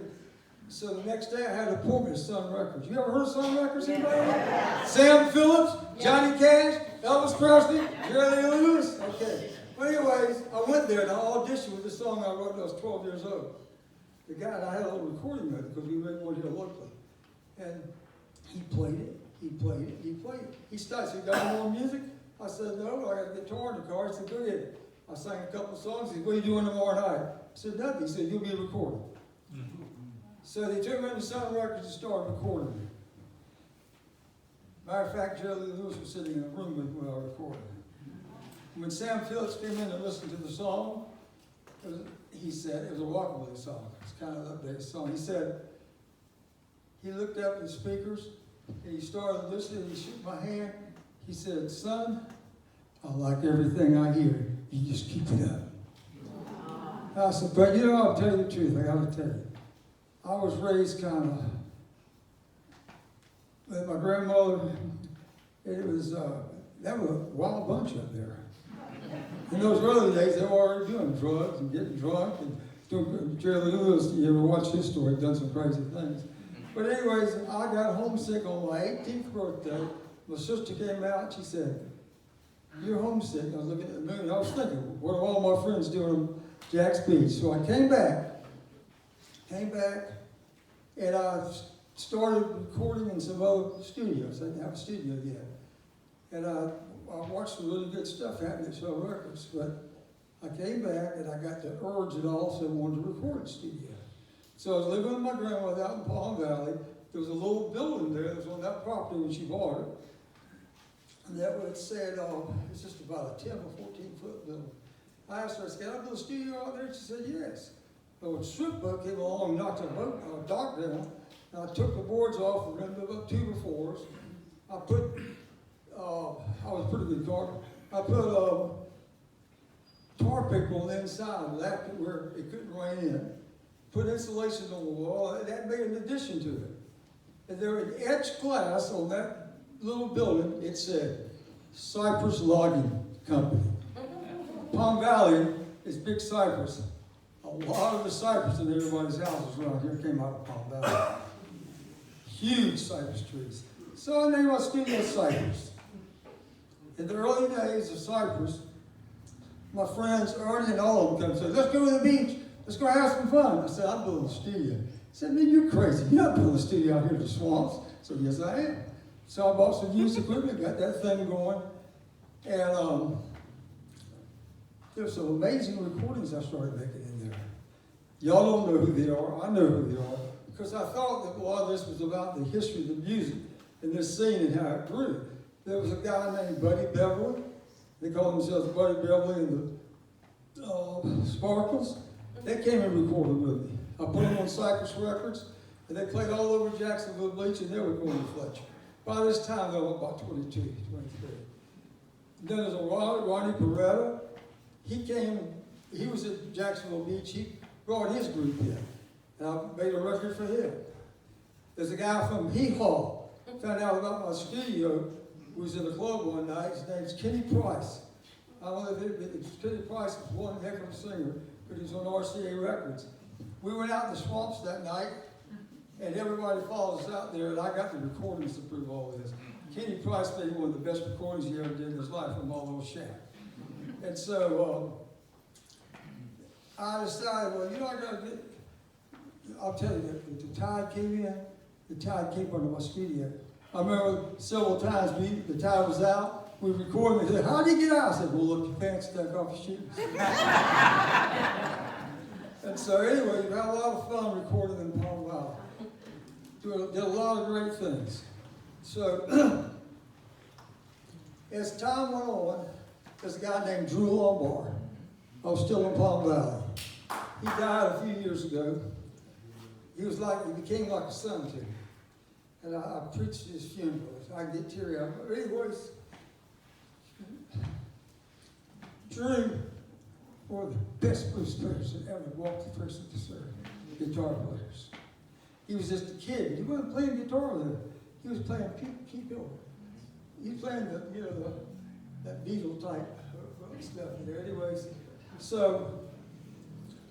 So the next day I had an appointment at Sun Records. You ever heard of Sun Records, anybody? Sam Phillips, Johnny Cash, Elvis Presley, Jerry Lee Lewis. Okay. But anyways, I went there and I auditioned with this song I wrote when I was 12 years old. The guy, and I had a little recording of it because we made one here locally. And he played it, he played it, he played it. He started, so you got any more music? I said, no, I got a guitar in the car. He said, go ahead. I sang a couple of songs. He said, what are you doing tomorrow night? I said, nothing. He said, you'll be recording. So they took me to Sun Records and started recording me. Matter of fact, Jerry Lee Lewis was sitting in a room with me when I recorded. When Sam Phillips came in and listened to the song, he said, it was a rockabilly song. It's kind of an updated song. He said, he looked up at the speakers and he started listening. He shook my hand. He said, son, I like everything I hear. You just keep it up. I said, but you know, I'll tell you the truth. I got to tell you. I was raised kind of with my grandmother. It was, that was a wild bunch up there. In those early days, they were already doing drugs and getting drunk and doing, Jerry Lee Lewis, you ever watch his story, done some crazy things. But anyways, I got homesick on my 18th birthday. My sister came out, she said, you're homesick. I was looking at the moon, I was thinking, what are all my friends doing on Jack's Beach? So I came back, and I started recording in some other studios. I didn't have a studio yet. And I watched some really good stuff happen at Sun Records, but I came back and I got the urge and I also wanted to record a studio. So I was living with my grandmother out in Palm Valley. There was a little building there that was on that property when she bought it. And that would said, it's just about a 10 or 14-foot building. I asked her, I said, can I build a studio out there? She said, yes. So a strip boat came along and knocked a dock down. And I took the boards off and ran about 2 by 4s. I put, I was a pretty good carpenter. I put tar pick on the inside, left it where it couldn't rain in. Put insulation on the wall, and that made an addition to it. And there was etched glass on that little building. It said, Cypress Logging Company. Palm Valley is big cypress. A lot of the cypress in everybody's houses around here came out of Palm Valley. Huge cypress trees. So I named my studio Cypress. In the early days of Cypress, my friends, Ernie and all of them come and say, let's go to the beach. Let's go have some fun. I said, I'm building a studio. He said, man, you're crazy. You're not building a studio out here in the swamps. I said, yes, I am. So I bought some used equipment, got that thing going. And there's some amazing recordings I started making in there. Y'all don't know who they are. I know who they are. Because I thought that a lot of this was about the history of the music and this scene and how it grew. There was a guy named Buddy Beverly. They called themselves Buddy Beverly and the Sparkles. They came and recorded with me. I put them on Cypress Records, and they played all over Jacksonville Beach, and they were going to Fletcher. By this time, they were about 22, 23. Then there's a Ronnie Peretta. He came, he was at Jacksonville Beach. He brought his group in, and I made a record for him. There's a guy from Hee Haw. Found out about my studio, who was in the club one night. His name's Kenny Price. I don't know if Kenny Price was one heck of a singer, but he was on RCA Records. We went out in the swamps that night, and everybody follows us out there, and I got the recordings to prove all this. Kenny Price made one of the best recordings he ever did in his life from all those shack. And so I decided, well, you know, I'll tell you, the tide came in, the tide came under my studio. I remember several times the tide was out, we recorded, they said, how did you get out? I said, well, look, your pants stuck off your shoes. And so anyway, we had a lot of fun recording in Palm Valley. Did a lot of great things. So, as time went on, there's a guy named Drew Lombard. I was still in Palm Valley. He died a few years ago. He became like a son to me. And I preached his funeral. I get teary-eyed. But anyways, Drew was the best blues players that ever walked the face of the earth. Guitar players. He was just a kid. He wasn't playing guitar there. He was playing keyboard. He was playing that Beatle type stuff there. Anyways, so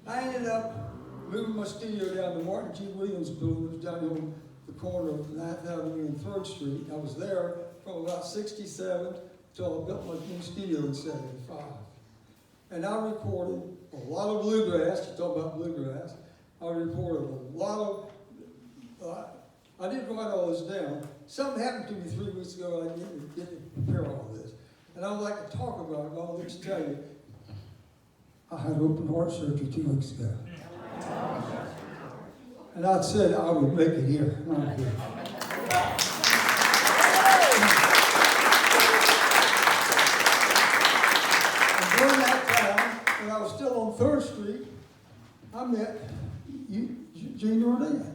I ended up moving my studio down to Martin G. Williams building, which was down here on the corner of 9th Avenue and 3rd Street. I was there from about 67 till I built my new studio in 75. And I recorded a lot of bluegrass. You talk about bluegrass. I recorded a lot of, I didn't write all this down. Something happened to me 3 weeks ago. I didn't get to prepare all this. And I would like to talk about it, but I'll just tell you, I had open heart surgery 2 weeks ago. And I said I would make it here. And during that time, when I was still on 3rd Street, I met Gene Nordan.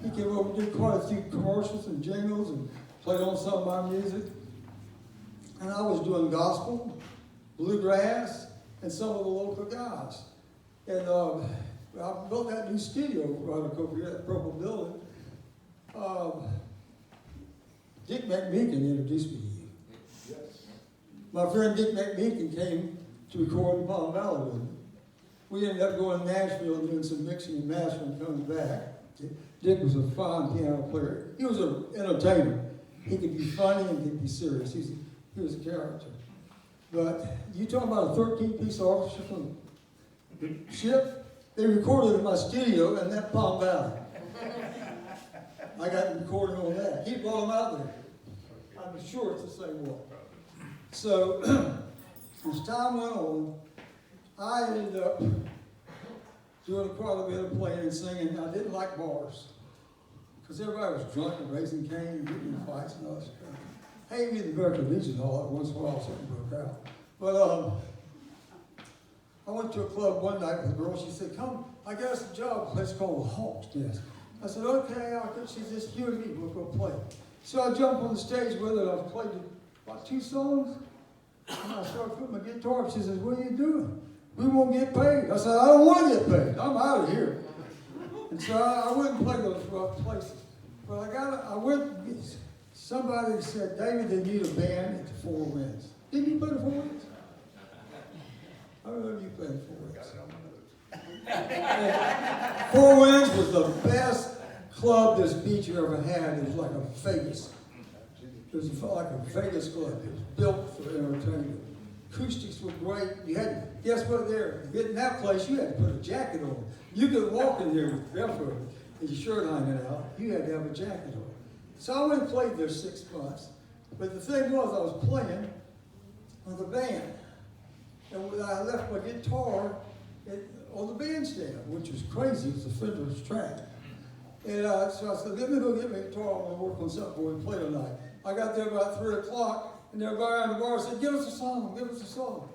He came over and did quite a few commercials and jingles and played on some of my music. And I was doing gospel, bluegrass, and some of the local guys. And I built that new studio right over here, that purple building. Dick McMeekin introduced me to you. Yes. My friend Dick McMeekin came to record in Palm Valley with me. We ended up going to Nashville and doing some mixing and mastering and coming back. Dick was a fine piano player. He was an entertainer. He could be funny and he could be serious. He was a character. But you talk about a 13-piece orchestra from the ship, they recorded in my studio in that Palm Valley. I got the recording on that. He brought them out there. I'm sure it's the same one. So, as time went on, I ended up doing quite a bit of playing and singing. I didn't like bars, because everybody was drunk and raising Cain and getting in fights and all that stuff. Hey, me the American Legion all at once in a while, something broke out. But I went to a club one night with a girl. She said, come, I got us a job, a place called the Hawk's Nest. I said, okay, she said, just you and me, we'll go play. So I jumped on the stage with her, and I played about 2 songs, and I started putting my guitar up. She says, what are you doing? We won't get paid. I said, I don't want to get paid. I'm out of here. And so I went and played those rough places. But somebody said, David, they need a band at the Four Winds. Didn't you play the Four Winds? I remember you playing the Four Winds. Four Winds was the best club this beach ever had. It was like a Vegas. It was like a Vegas club. It was built for entertainment. Acoustics were great. You had, guess what, there? To get in that place, you had to put a jacket on. You could walk in there with barefoot and your shirt hanging out. You had to have a jacket on. So I went and played there 6 months. But the thing was, I was playing with a band. And when I left my guitar on the bandstand, which was crazy. It was a Fender Strat. And so I said, let me go get my guitar. I'm going to work on something before we play tonight. I got there about 3 o'clock. And everybody around the bar said, give us a song, give us a song.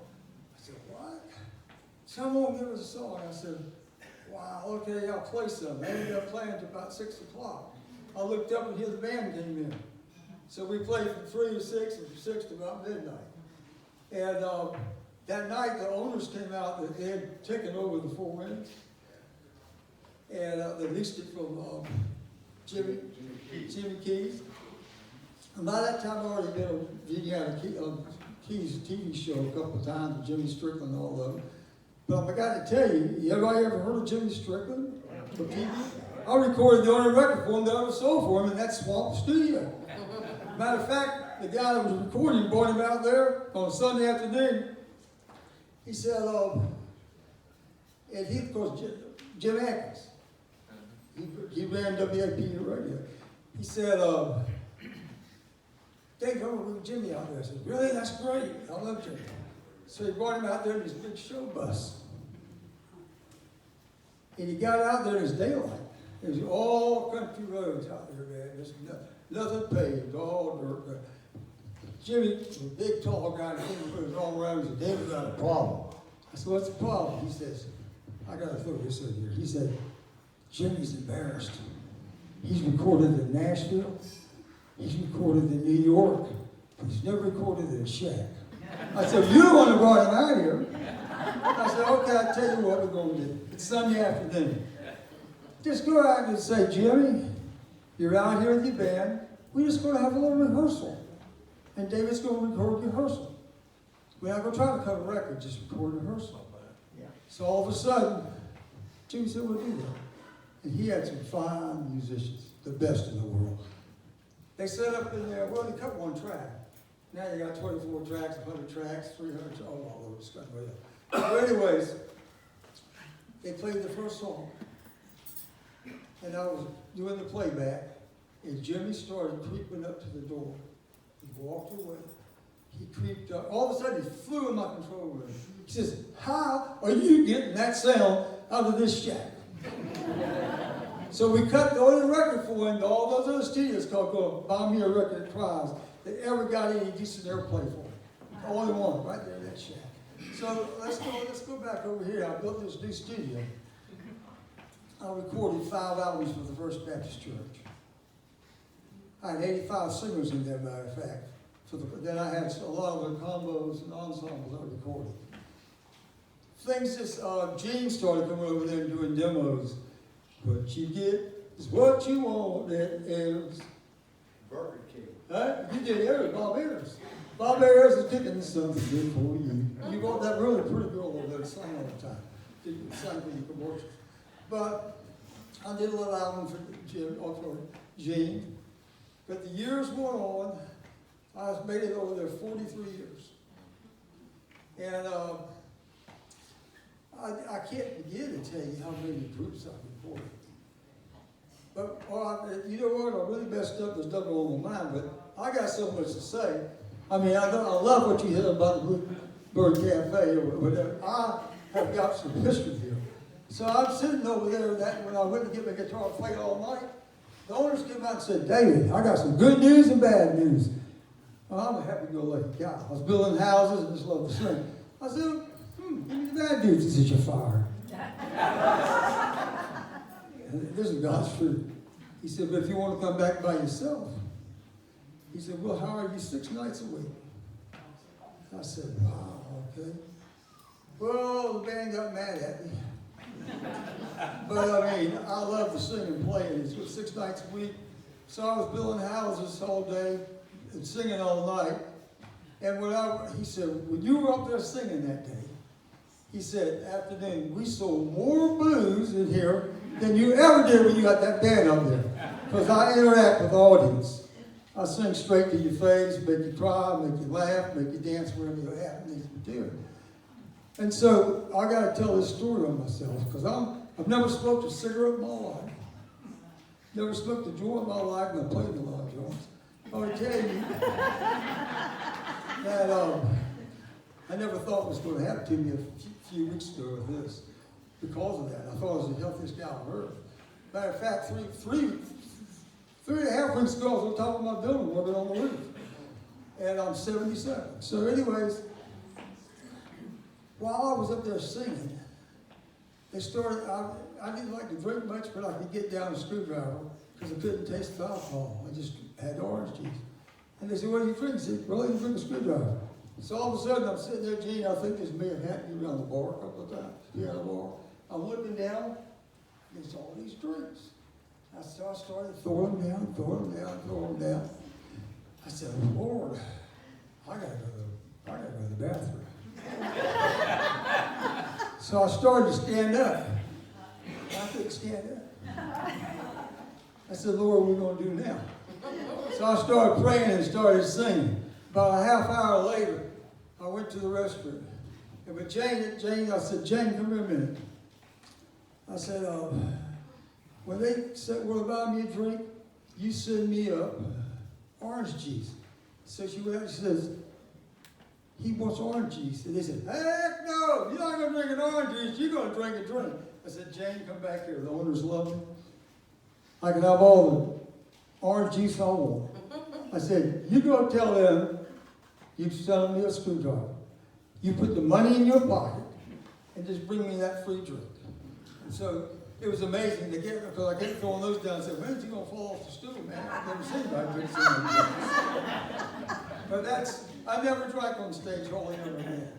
I said, what? Come on, give us a song. I said, wow, okay, I'll play some. I ended up playing until about 6 o'clock. I looked up and here the band came in. So we played from 3 to 6 and from 6 to about midnight. And that night the owners came out, they had taken over the Four Winds. And they leased it from Jimmy Keys. And by that time, I'd already been on Indiana Keys TV show a couple of times with Jimmy Strickland and all of them. But I got to tell you, everybody ever heard of Jimmy Strickland for TV? I recorded the only record for him that I ever sold for him in that swamp studio. Matter of fact, the guy that was recording brought him out there on a Sunday afternoon. He said, and he, of course, Jim Atkins. He ran WAP radio. He said, Dave, I'm gonna bring Jimmy out there. I said, really? That's great. I love Jimmy. So he brought him out there in his big show bus. And he got out there in his daylight. There's all country roads out there, man. There's nothing paved, all dirt. Jimmy, the big tall guy, that came put his arm around me and said, David got a problem. I said, what's the problem? He says, I gotta throw this in here. He said, Jimmy's embarrassed. He's recorded in Nashville. He's recorded in New York. But he's never recorded in a shack. I said, you're the one who brought him out here. I said, okay, I'll tell you what we're going to do. It's Sunday afternoon. Just go out and say, Jimmy, you're out here with your band. We're just going to have a little rehearsal. And David's going to record rehearsal. We're not going to try to cut a record, just record rehearsal. So all of a sudden, Jimmy said, we'll do that. And he had some fine musicians, the best in the world. They set up in there, well, they cut one track. Now you got 24 tracks, 100 tracks, 300 tracks, all over the stuff. So anyways, they played the first song. And I was doing the playback, and Jimmy started creeping up to the door. He walked away. He creeped up. All of a sudden, he flew in my control room. He says, how are you getting that sound out of this shack? So we cut the only record for him to all those other studios called Buy Me a Record at Prize that ever got any decent airplay for him. The only one, right there in that shack. So let's go back over here. I built this new studio. I recorded 5 albums for the First Baptist Church. I had 85 singers in there, matter of fact. Then I had a lot of the combos and ensembles I recorded. Things just, Gene started coming over there and doing demos. What you get is what you want, that is.
Burger King.
Huh? You did Ayers, Bob Ayers. Bob Ayers is cooking something good for you. You got that really pretty girl over there that sang all the time. Didn't sing for your commercials. But I did a little album for Gene. But the years went on. I made it over there 43 years. And I can't begin to tell you how many groups I've recorded. But you know what? I really messed up this double on my mind, but I got so much to say. I mean, I love what you hear about the Bird Cafe or whatever. I have got some history here. So I'm sitting over there when I went to get my guitar and played all night. The owners came out and said, David, I got some good news and bad news. Well, I'm a happy-go-lucky guy. I was building houses and just loved to sing. I said, give me the bad news. He said, you're fired. This is God's truth. He said, but if you want to come back by yourself, he said, we'll hire you 6 nights a week. I said, wow, okay. Well, the band got mad at me. But I mean, I love to sing and play, and it's 6 nights a week. So I was building houses all day and singing all night. And he said, when you were up there singing that day, he said, afternoon, we sold more booze in here than you ever did when you got that band up there. Because I interact with the audience. I sing straight to your face, make you cry, make you laugh, make you dance, wherever you're at, needs to be doing. And so I got to tell this story on myself, because I've never smoked a cigarette in my life. Never smoked a joint in my life, and I played a lot of joints. I would tell you that I never thought it was going to happen to me a few weeks ago with this. Because of that, I thought I was the healthiest guy on earth. Matter of fact, three and a half weeks ago, I was on top of my building, working on the roof. And I'm 77. So anyways, while I was up there singing, they started, I didn't like to drink much, but I could get down a screwdriver because I couldn't taste the alcohol. I just had orange juice. And they said, what do you drink? I said, well, you drink a screwdriver. So all of a sudden, I'm sitting there, Gene, I think this may have happened to me on the bar a couple of times, piano bar. I'm looking down, and there's all these drinks. So I started throwing them down, throwing them down, throwing them down. I said, Lord, I gotta go to the bathroom. So I started to stand up. I couldn't stand up. I said, Lord, what are we going to do now? So I started praying and started singing. About a half hour later, I went to the restroom. And with Jane, I said, Jane, come here a minute. I said, when they said, "Well, buy me a drink, you send me up orange juice." So she went out and she says, "He wants orange juice." And they said, "Heck no, you're not going to drink an orange juice, you're going to drink a drink." I said, "Jane, come back here. The owners love me. I can have all the orange juice I want." I said, "You go tell them you're selling me a screwdriver. You put the money in your pocket and just bring me that free drink." And so it was amazing to get, because I kept throwing those down and said, "When's he going to fall off the stool, man? I've never seen anybody drink so many drinks." But I never drank on stage hardly ever again.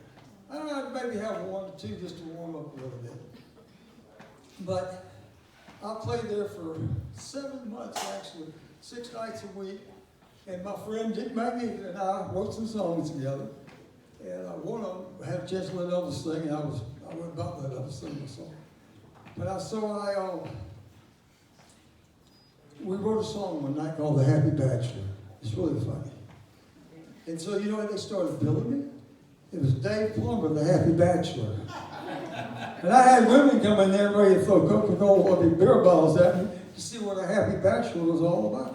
I don't know, maybe have one or two just to warm up a little bit. But I played there for 7 months, actually, 6 nights a week. And my friend Dick Maggie and I wrote some songs together. And one of them had a chance to let Elvis sing, and I went about to let Elvis sing the song. But we wrote a song one night called "The Happy Bachelor." It's really funny. And so you know what they started billing me? It was Dave Plummer, the Happy Bachelor. And I had women come in there ready to throw Coca-Cola or beer bottles at me to see what a Happy Bachelor was all about.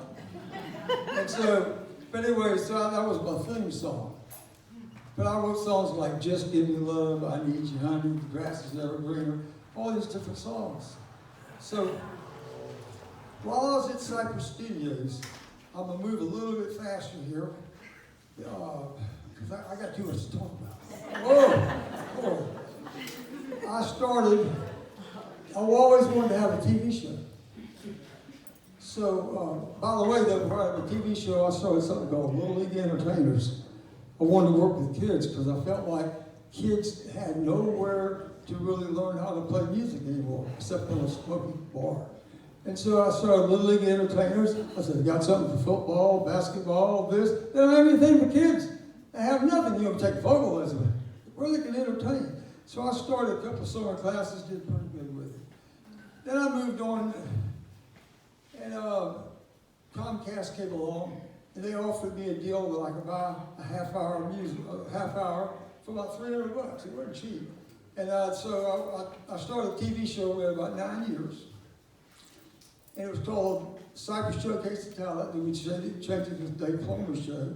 And so, but anyway, so that was my theme song. But I wrote songs like "Just Give Me Love," "I Need You Honey," "The Grass Is Never Greener," all these different songs. So while I was at Cypress Studios, I'm going to move a little bit faster here, because I got too much to talk about. Whoa. I always wanted to have a TV show. So, by the way, though, part of the TV show, I started something called Little League Entertainers. I wanted to work with kids because I felt like kids had nowhere to really learn how to play music anymore, except in a smoky bar. And so I started Little League Entertainers. I said, "I got something for football, basketball, this." They don't have anything for kids. They have nothing. You know, take vocal lessons. Where they can entertain. So I started a couple of summer classes, did pretty good with it. Then I moved on, and Comcast came along, and they offered me a deal that I could buy a half hour for about $300. It wasn't cheap. And so I started a TV show in about 9 years. And it was called Cypress Showcase of Talent, and we changed it to Dave Plummer Show.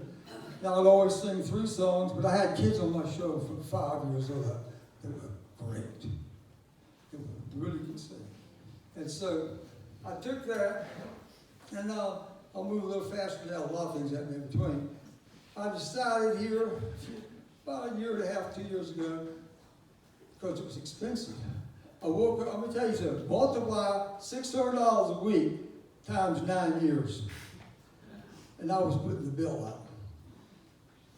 Now I'd always sing 3 songs, but I had kids on my show from 5 years old. They were great. They were really good singing. And so I took that, and now I'll move a little faster now. A lot of things happened in between. I decided here about 1.5 years, 2 years ago, because it was expensive. I woke up, I'm going to tell you something, multiply $600 a week times 9 years. And I was putting the bill out.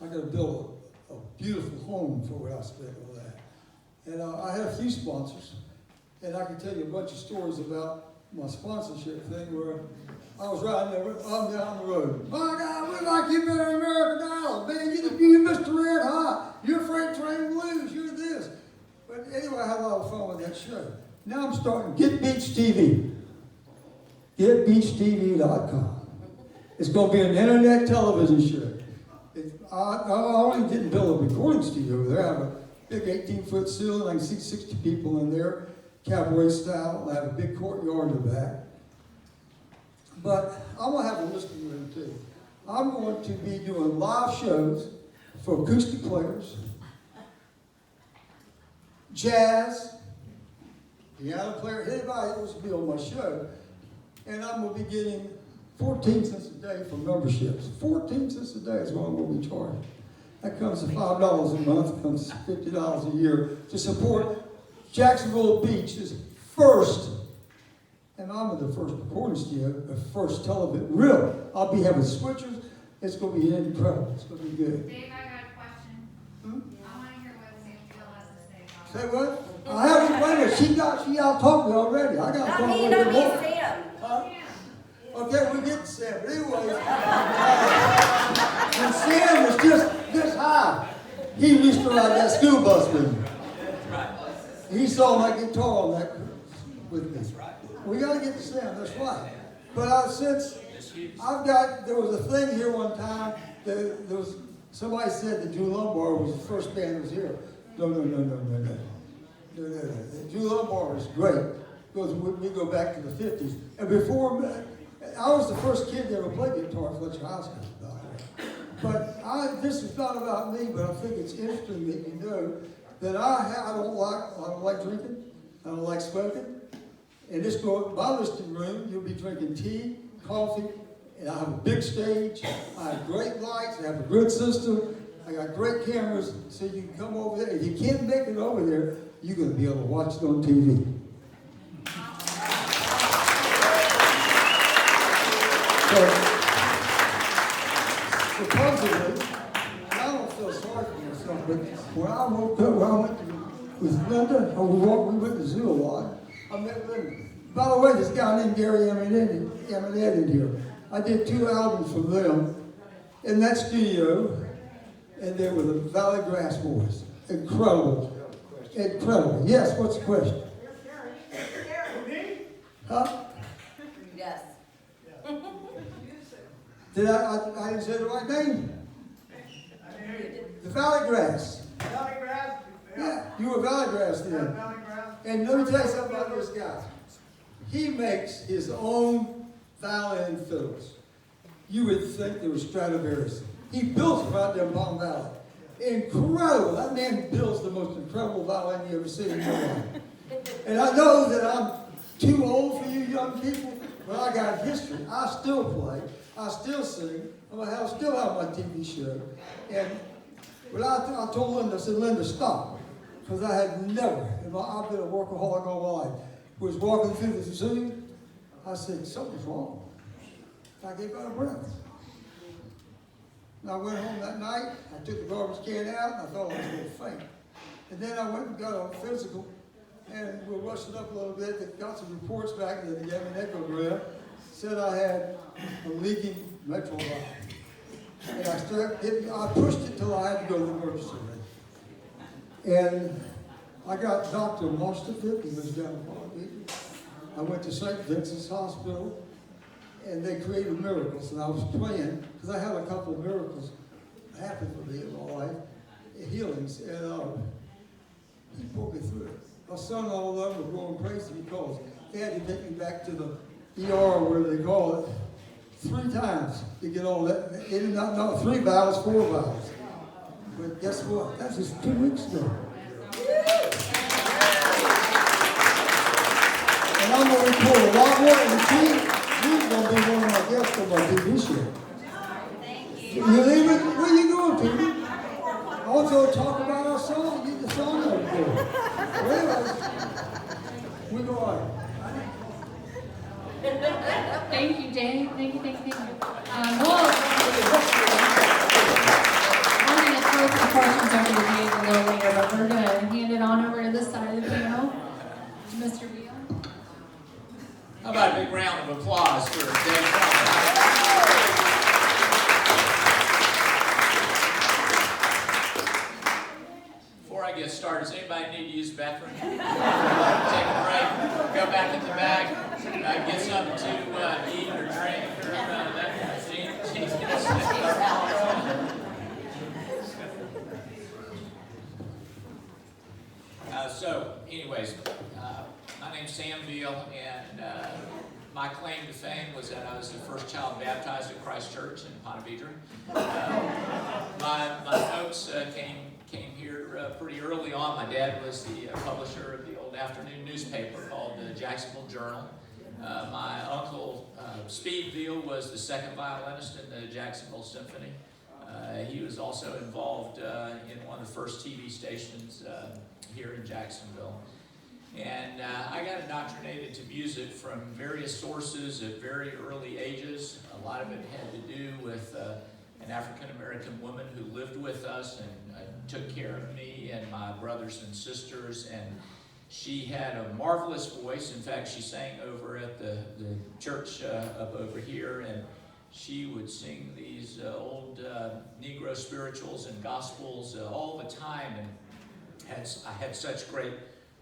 I got to build a beautiful home for what I spent on that. And I had a few sponsors. And I can tell you a bunch of stories about my sponsorship thing where I was riding there, I'm down the road. "My God, we like you better American Idol. Man, you're Mr. Red Hot. You're Freight Train Blues. You're this." But anyway, I had a lot of fun with that show. Now I'm starting Get Beach TV. GetBeachTV.com. It's going to be an internet television show. I only didn't build a recording studio over there. I have a big 18-foot ceiling. I can seat 60 people in there, cabaret style. I have a big courtyard in the back. But I'm going to have a listening room too. I'm going to be doing live shows for acoustic players, jazz, piano player, anybody that wants to be on my show. And I'm going to be getting 14 cents a day for memberships. 14 cents a day is what I'm going to be charging. That comes to $5 a month, comes to $50 a year to support Jacksonville Beach's first, and I'm in the first recording studio, the first television. Really, I'll be having switchers. It's going to be incredible. It's going to be good.
Dave, I got a question. I want to hear what Sam Veal has to say about
Say what? I haven't waited. She out-talked me already. I got to talk a little bit more.
Sam.
Huh? Okay, we get to Sam. But anyway, when Sam was just this high, he used to ride that school bus with me. He saw my guitar on that with me. We got to get to Sam, that's right. But there was a thing here one time, somebody said that Drew Lombard was the first band that was here. No. Drew Lombard was great. because we go back to the 50s. And before, I was the first kid that ever played guitar at Fletcher High School, by the way. But this is not about me, but I think it's interesting that you know that I don't like drinking, I don't like smoking. In my listening room, you'll be drinking tea, coffee, and I have a big stage, I have great lights, I have a good system, I got great cameras, so you can come over there. If you can't make it over there, you're going to be able to watch it on TV. So, supposedly, I don't feel sorry for myself, but when I woke up, when I went with Linda, we went to zoo a lot, I met Linda. By the way, this guy named Gary Eminette in here. I did 2 albums from them in that studio, and they were the Valley Grass Boys. Incredible. Incredible. Yes, what's the question? Huh?
Yes.
Did I didn't say the right name? The Valley Grass.
Valley Grass?
Yeah, you were Valley Grass then.
Valley Grass.
And let me tell you something about this guy. He makes his own violin fiddles. You would think they were Stradivarius. He builds them out there in Palm Valley. Incredible. That man builds the most incredible violin you ever seen in your life. And I know that I'm too old for you young people, but I got history. I still play. I still sing. I still have my TV show. And I told Linda, I said, Linda, stop. Because I had never, I've been a workaholic all my life. Was walking through the zoo. I said, something's wrong. I gave out of breath. And I went home that night. I took the garbage can out, and I thought I was going to faint. And then I went and got a physical, and we rushed it up a little bit. They got some reports back, and they gave me an echogram. Said I had a leaking mitral valve. And I pushed it till I had to go to the emergency room. And I got Dr. Mostovic, he was down in Palm Beach. I went to St. Vincent's Hospital, and they created miracles. And I was praying, because I had a couple of miracles happen for me in my life, healings, and he pulled me through it. My son and all of them were going crazy because they had to take me back to the ER, where they call it, 3 times to get all that. They did not know 3 valves, 4 valves. But guess what? That was 2 weeks ago. And I'm going to report a lot more, and she's going to be one of my guests on my TV show. Thank you. You leave it? Where are you going, Peter? Also talk about our song, get the song out there. Well, we go on.
Thank you, Dave. Thank you. We're going to throw some questions over to Dave a little later, but we're going to hand it on over to this side of the panel to Mr. Veal.
How about a big round of applause for Dave Plummer? Before I get started, does anybody need to use the bathroom? Take a break, go back in the bag, get something to eat or drink or that. So, anyways, my name's Sam Veal, and my claim to fame was that I was the first child baptized at Christ Church in Ponte Vedra. My folks came here pretty early on. My dad was the publisher of the old afternoon newspaper called the Jacksonville Journal. My uncle, Speed Veal, was the second violinist in the Jacksonville Symphony. He was also involved in one of the first TV stations here in Jacksonville. And I got indoctrinated to music from various sources at very early ages. A lot of it had to do with an African-American woman who lived with us and took care of me and my brothers and sisters. And she had a marvelous voice. In fact, she sang over at the church up over here, and she would sing these old Negro spirituals and gospels all the time. And I had such great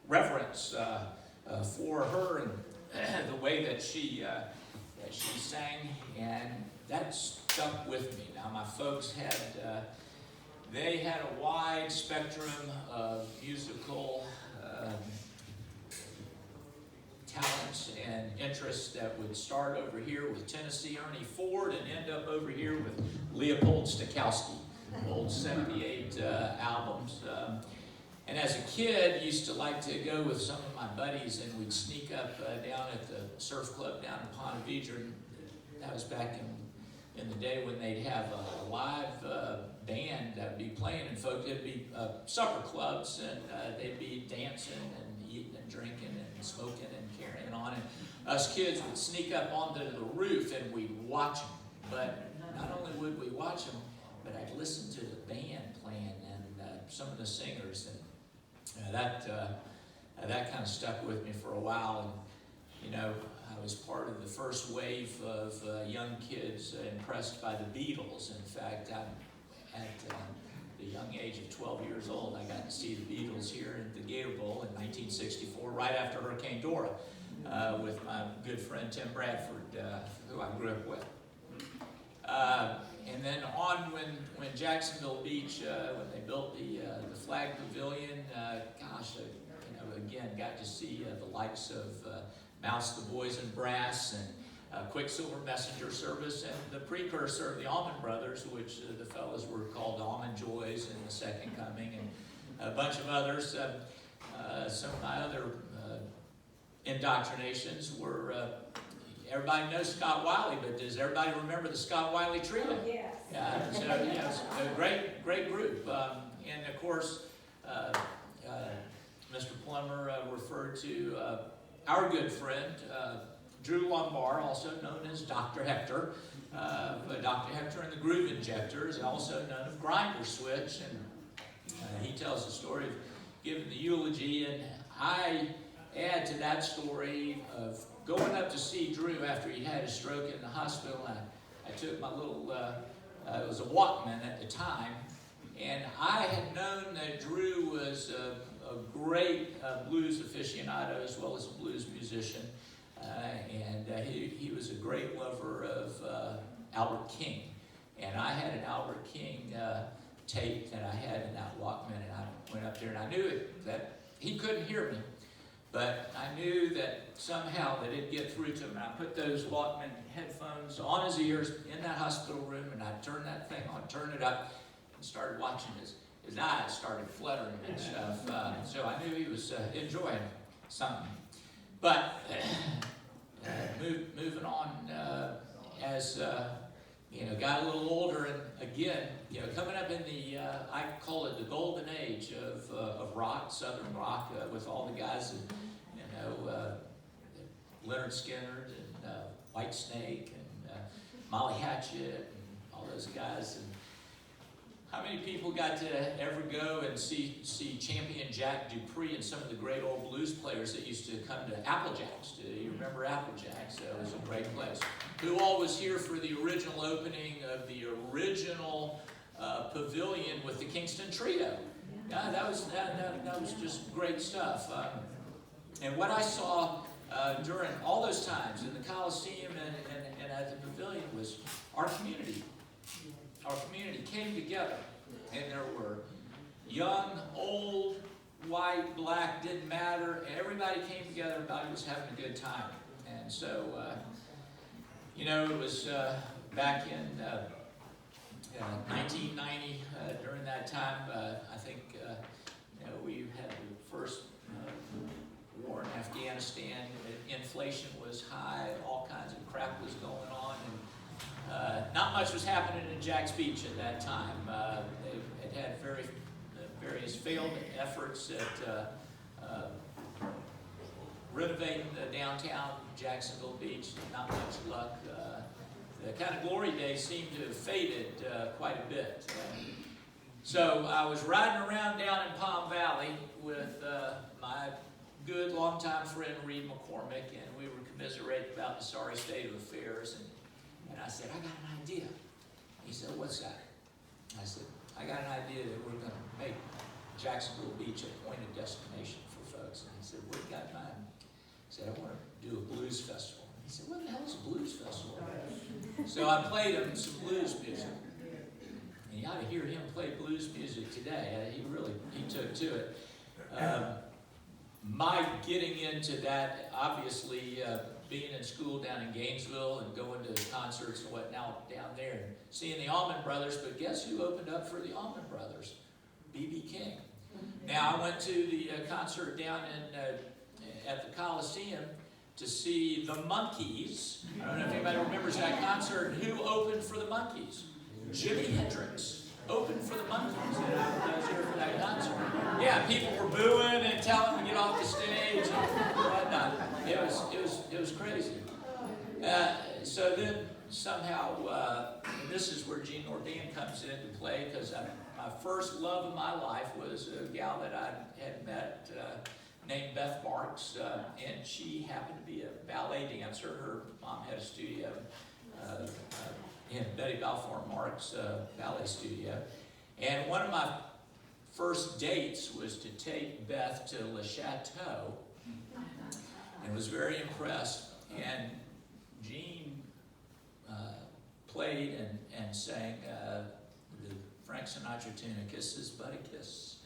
reverence for her and the way that she sang, and that stuck with me. Now, my folks had they had a wide spectrum of musical talent and interests that would start over here with Tennessee Ernie Ford and end up over here with Leopold Stokowski, old 78 albums. And as a kid, used to like to go with some of my buddies, and we'd sneak up down at the surf club down in Ponte Vedra. And that was back in the day when they'd have a live band that would be playing, and folks, it'd be supper clubs, and they'd be dancing and eating and drinking and smoking and carrying on. And us kids would sneak up onto the roof and we'd watch them. But not only would we watch them, but I'd listen to the band playing and some of the singers. And that kind of stuck with me for a while. And, you know, I was part of the first wave of young kids impressed by the Beatles. In fact, at the young age of 12 years old, I got to see the Beatles here in the Gator Bowl in 1964, right after Hurricane Dora, with my good friend Tim Bradford, who I grew up with. And then on when Jacksonville Beach, when they built the flag pavilion, gosh, you know, again, got to see the likes of Mouse the Boys and Brass and Quicksilver Messenger Service and the precursor of the Allman Brothers, which the fellas were called Almond Joys in the Second Coming, and a bunch of others. Some of my other indoctrinations were, everybody knows Scott Wiley, but does everybody remember the Scott Wiley Trio?
Oh, yes.
So, yeah, it's a great group. And of course, Mr. Plummer referred to our good friend, Drew Lombard, also known as Dr. Hector. Dr. Hector and the Groove Injectors, also known as Grinder Switch. And he tells the story of giving the eulogy. And I add to that story of going up to see Drew after he had a stroke in the hospital. I took my little, it was a Walkman at the time, and I had known that Drew was a great blues aficionado as well as a blues musician, and he was a great lover of Albert King. And I had an Albert King tape that I had in that Walkman, and I went up there, and I knew that he couldn't hear me. But I knew that somehow that it'd get through to him. And I put those Walkman headphones on his ears in that hospital room, and I'd turn that thing on, turn it up, and started watching his eyes started fluttering and stuff. So I knew he was enjoying something. But moving on, as you know, got a little older, and again, you know, coming up in the, I call it the golden age of rock, Southern rock, with all the guys, and, you know, Leonard Skinner and White Snake and Molly Hatchet and all those guys. And how many people got to ever go and see Champion Jack Dupree and some of the great old blues players that used to come to Applejack's? Do you remember Applejack's? It was a great place. Who all was here for the original opening of the original pavilion with the Kingston Trio? Yeah, that was just great stuff. And what I saw during all those times in the Coliseum and at the pavilion was our community. Our community came together, and there were young, old, white, black, didn't matter. Everybody came together, everybody was having a good time. And so, you know, it was back in 1990, during that time, I think, you know, we had the first war in Afghanistan. Inflation was high, all kinds of crap was going on, and not much was happening in Jack's Beach at that time. It had various failed efforts at renovating the downtown Jacksonville Beach. Not much luck. The kind of glory days seemed to have faded quite a bit. So I was riding around down in Palm Valley with my good longtime friend Reed McCormick, and we were commiserating about the sorry state of affairs. And I said, I got an idea. He said, what's that? I said, I got an idea that we're going to make Jacksonville Beach a pointed destination for folks. And he said, what do you got in mind? I said, I want to do a blues festival. He said, what the hell is a blues festival? So I played him some blues music. And you ought to hear him play blues music today. He took to it. My getting into that, obviously, being in school down in Gainesville and going to concerts and whatnot down there and seeing the Allman Brothers, but guess who opened up for the Allman Brothers? B.B. King. Now, I went to the concert down at the Coliseum to see the Monkees. I don't know if anybody remembers that concert. Who opened for the Monkees? Jimi Hendrix opened for the Monkees. I was here for that concert. Yeah, people were booing and telling them to get off the stage and whatnot. It was crazy. So then somehow, and this is where Jean Nordan comes into play, because my first love of my life was a gal that I had met named Beth Marks, and she happened to be a ballet dancer. Her mom had a studio in Betty Balfour Marks' ballet studio. And one of my first dates was to take Beth to Le Chateau, and was very impressed. And Jean played and sang the Frank Sinatra tune, "A Kiss is But a Kiss,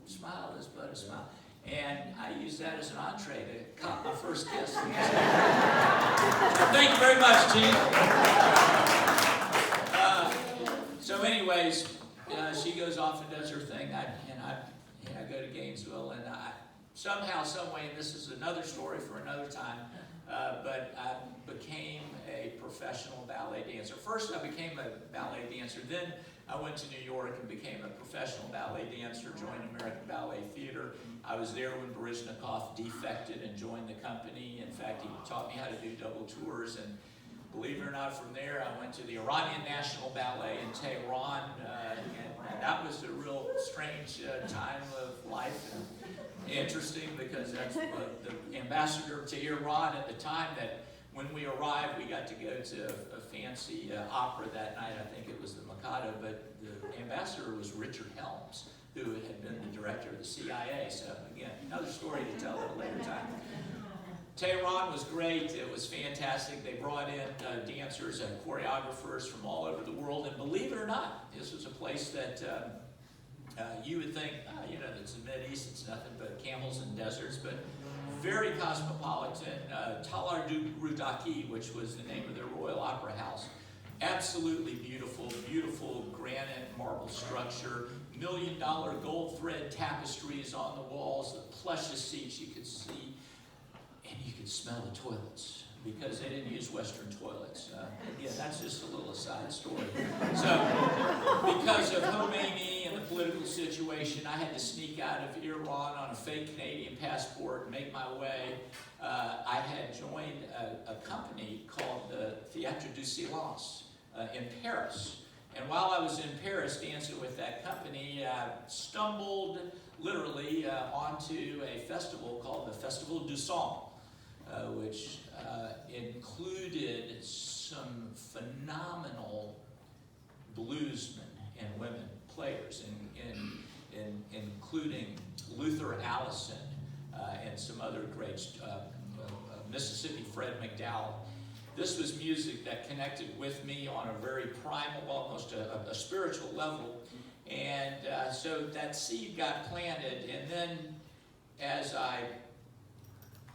Smile is But a Smile." And I used that as an entree to cop my first kiss. Thank you very much, Jean. So anyways, she goes off and does her thing, and I go to Gainesville, and somehow, some way, and this is another story for another time, but I became a professional ballet dancer. First, I became a ballet dancer. Then I went to New York and became a professional ballet dancer, joined American Ballet Theater. I was there when Baryshnikov defected and joined the company. In fact, he taught me how to do double tours. And believe it or not, from there, I went to the Iranian National Ballet in Tehran. And that was a real strange time of life. And interesting, because that's the ambassador to Iran at the time, that when we arrived, we got to go to a fancy opera that night. I think it was the Mikado, but the ambassador was Richard Helms, who had been the director of the CIA. So again, another story to tell at a later time. Tehran was great. It was fantastic. They brought in dancers and choreographers from all over the world. And believe it or not, this was a place that you would think, it's the Mideast, it's nothing but camels and deserts, but very cosmopolitan. Talar Rudaki, which was the name of their Royal Opera House. Absolutely beautiful, beautiful granite marble structure, $1 million gold thread tapestries on the walls, the plushest seats you could see, and you could smell the toilets, because they didn't use Western toilets. Again, that's just a little aside story. So, because of Khomeini and the political situation, I had to sneak out of Iran on a fake Canadian passport and make my way. I had joined a company called the Théâtre du Silence in Paris. And while I was in Paris dancing with that company, I stumbled literally onto a festival called the Festival du Sang, which included some phenomenal bluesmen and women players, including Luther Allison and some other greats, Mississippi Fred McDowell. This was music that connected with me on a very primal, almost a spiritual level. And so that seed got planted, and then as I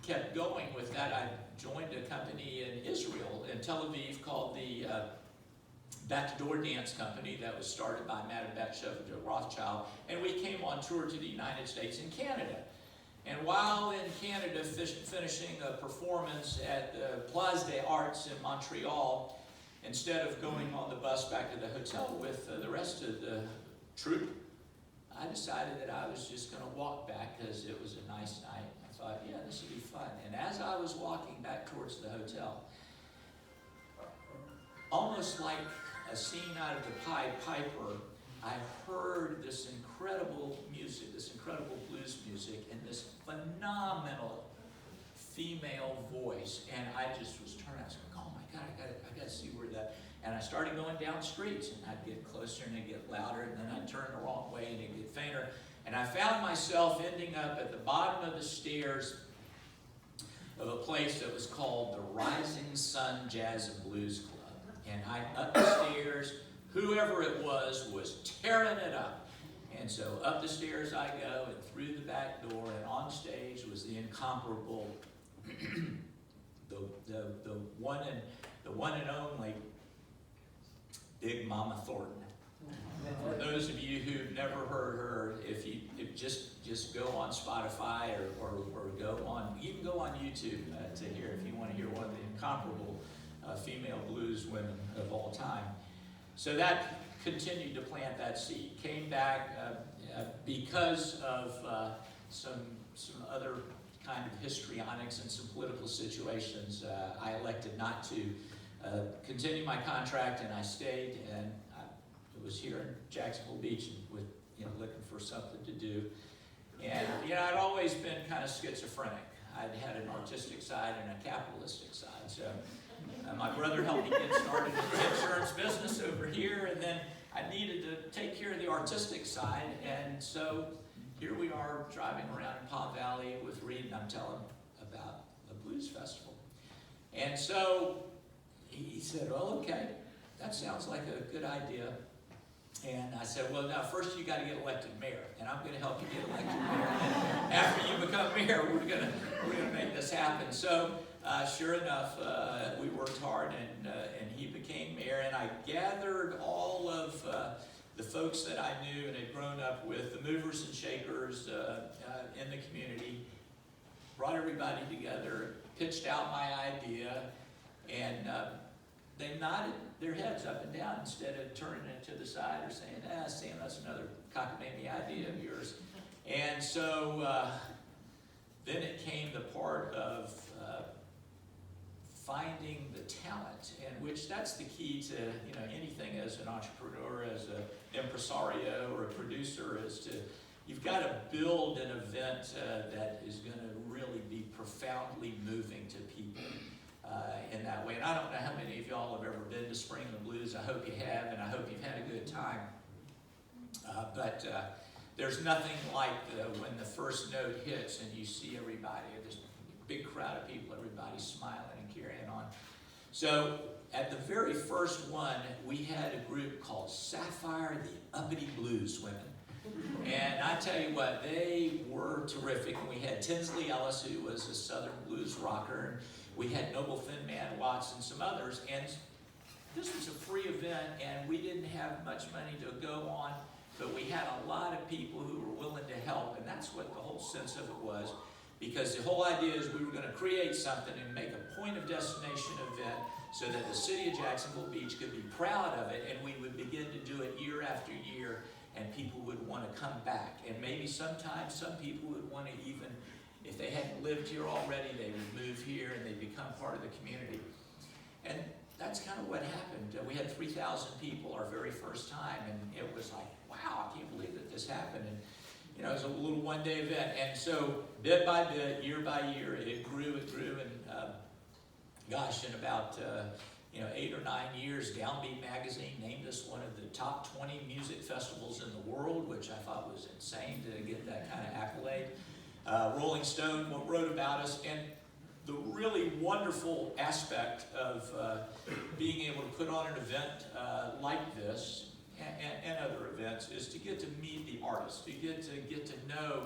kept going with that, I joined a company in Israel, in Tel Aviv, called the Back to Door Dance Company, that was started by Madame Batsheva de Rothschild, and we came on tour to the United States and Canada. And while in Canada, finishing a performance at the Place des Arts in Montreal, instead of going on the bus back to the hotel with the rest of the troupe, I decided that I was just going to walk back because it was a nice night. I thought, yeah, this would be fun. And as I was walking back towards the hotel, almost like a scene out of the Pied Piper, I heard this incredible music, this incredible blues music, and this phenomenal female voice. And I just was turning, I was like, oh my God, I got to see where that, and I started going down streets, and I'd get closer and it'd get louder, and then I'd turn the wrong way and it'd get fainter. And I found myself ending up at the bottom of the stairs of a place that was called the Rising Sun Jazz and Blues Club. And up the stairs, whoever it was tearing it up. And so up the stairs I go, and through the back door, and on stage was the incomparable the one and only Big Mama Thornton. For those of you who've never heard her, if just go on Spotify or go on, you can go on YouTube to hear if you want to hear one of the incomparable female blues women of all time. So that continued to plant that seed. Came back because of some other kind of histrionics and some political situations. I elected not to continue my contract, and I stayed, and I was here in Jacksonville Beach with, looking for something to do. And, I'd always been kind of schizophrenic. I'd had an artistic side and a capitalistic side. So my brother helped me get started in the insurance business over here, and then I needed to take care of the artistic side. And so here we are driving around in Palm Valley with Reed, and I'm telling him about the blues festival. And so he said, well, okay, that sounds like a good idea. And I said, well, now first you got to get elected mayor, and I'm going to help you get elected mayor. And after you become mayor, we're going to make this happen. So sure enough, we worked hard, and he became mayor. And I gathered all of the folks that I knew and had grown up with, the movers and shakers in the community, brought everybody together, pitched out my idea, and they nodded their heads up and down instead of turning it to the side or saying, Sam, that's another cockamamie idea of yours. And so then it came the part of finding the talent, and which that's the key to anything as an entrepreneur, as an impresario or a producer, is to, you've got to build an event that is going to really be profoundly moving to people. In that way. And I don't know how many of y'all have ever been to Spring of the Blues. I hope you have, and I hope you've had a good time. But there's nothing like when the first note hits and you see everybody, this big crowd of people, everybody smiling and carrying on. So at the very first one, we had a group called Sapphire, the Uppity Blues Women. And I tell you what, they were terrific. And we had Tinsley Ellis, who was a Southern blues rocker. And we had Noble Thin Man Watts and some others. And this was a free event, and we didn't have much money to go on, but we had a lot of people who were willing to help. And that's what the whole sense of it was. Because the whole idea is we were going to create something and make a point of destination event so that the city of Jacksonville Beach could be proud of it, and we would begin to do it year after year, and people would want to come back. And maybe sometimes some people would want to even, if they hadn't lived here already, they would move here and they'd become part of the community. And that's kind of what happened. We had 3,000 people our very first time, and it was like, wow, I can't believe that this happened. And it was a little one-day event. And so bit by bit, year by year, it grew, and gosh, in about 8 or 9 years, Downbeat magazine named us one of the top 20 music festivals in the world, which I thought was insane to get that kind of accolade. Rolling Stone wrote about us, and the really wonderful aspect of being able to put on an event like this and other events is to get to meet the artists, to get to know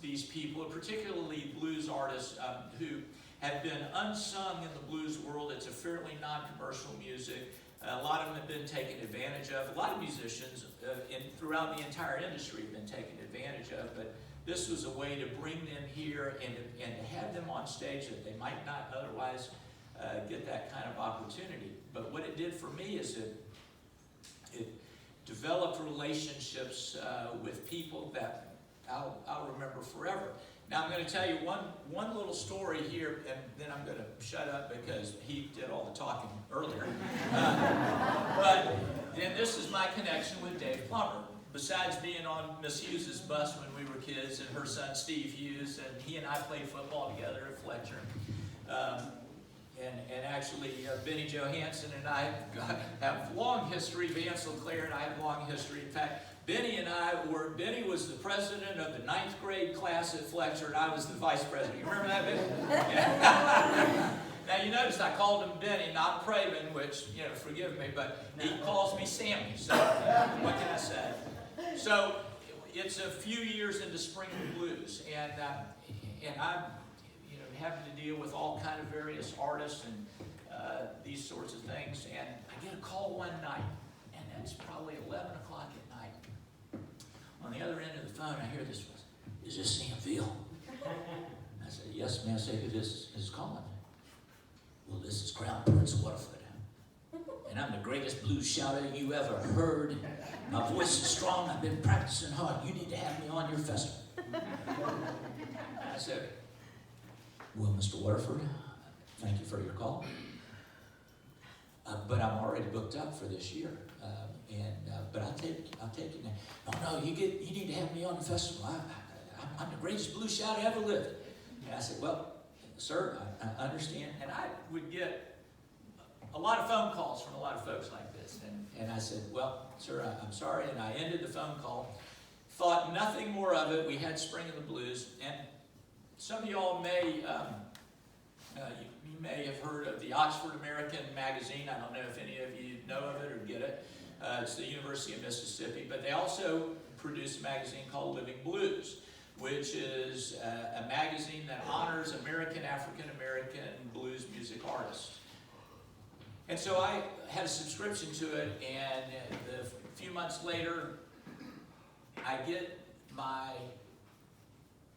these people, particularly blues artists who have been unsung in the blues world. It's a fairly non-commercial music. A lot of them have been taken advantage of. A lot of musicians throughout the entire industry have been taken advantage of, but this was a way to bring them here and to have them on stage that they might not otherwise get that kind of opportunity. But what it did for me is it developed relationships with people that I'll remember forever. Now I'm going to tell you one little story here, and then I'm going to shut up because he did all the talking earlier. But then this is my connection with Dave Plummer. Besides being on Miss Hughes' bus when we were kids, and her son Steve Hughes, and he and I played football together at Fletcher. And actually, Benny Johansson and I have long history. Vance LeClaire and I have long history. In fact, Benny was the president of the 9th grade class at Fletcher, and I was the vice president. You remember that, Benny? Yeah. Now, you notice I called him Benny, not Craven, which, forgive me, but he calls me Sammy, so what can I say? So, it's a few years into Spring of the Blues, and I having to deal with all kind of various artists and these sorts of things. And I get a call one night, and it's probably 11 o'clock at night. On the other end of the phone, I hear this voice, "Is this Sam Veal?" I said, "Yes, may I say who this is calling?" "Well, this is Crown Prince Waterford. And I'm the greatest blues shouter you ever heard. My voice is strong, I've been practicing hard. You need to have me on your festival." I said, "Well, Mr. Waterford, thank you for your call. But I'm already booked up for this year. But I'll take it now." "No, you need to have me on the festival. I'm the greatest blues shouter ever lived." And I said, "Well, sir, I understand." And I would get a lot of phone calls from a lot of folks like this. And I said, "Well, sir, I'm sorry." And I ended the phone call. Thought nothing more of it. We had Spring in the Blues. And some of y'all may, you may have heard of the Oxford American magazine. I don't know if any of you know of it or get it. It's the University of Mississippi. But they also produce a magazine called Living Blues, which is a magazine that honors American, African-American blues music artists. And so I had a subscription to it, and a few months later, I get my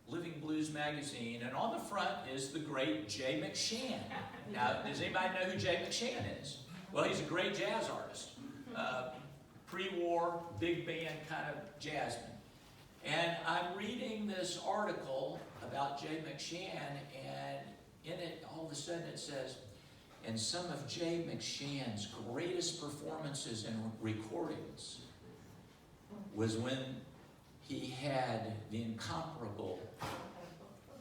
Living Blues magazine, and on the front is the great Jay McShann. Now, does anybody know who Jay McShann is? Well, he's a great jazz artist. Pre-war, big band kind of jazzman. And I'm reading this article about Jay McShann, and in it, all of a sudden it says, "And some of Jay McShann's greatest performances and recordings was when he had the incomparable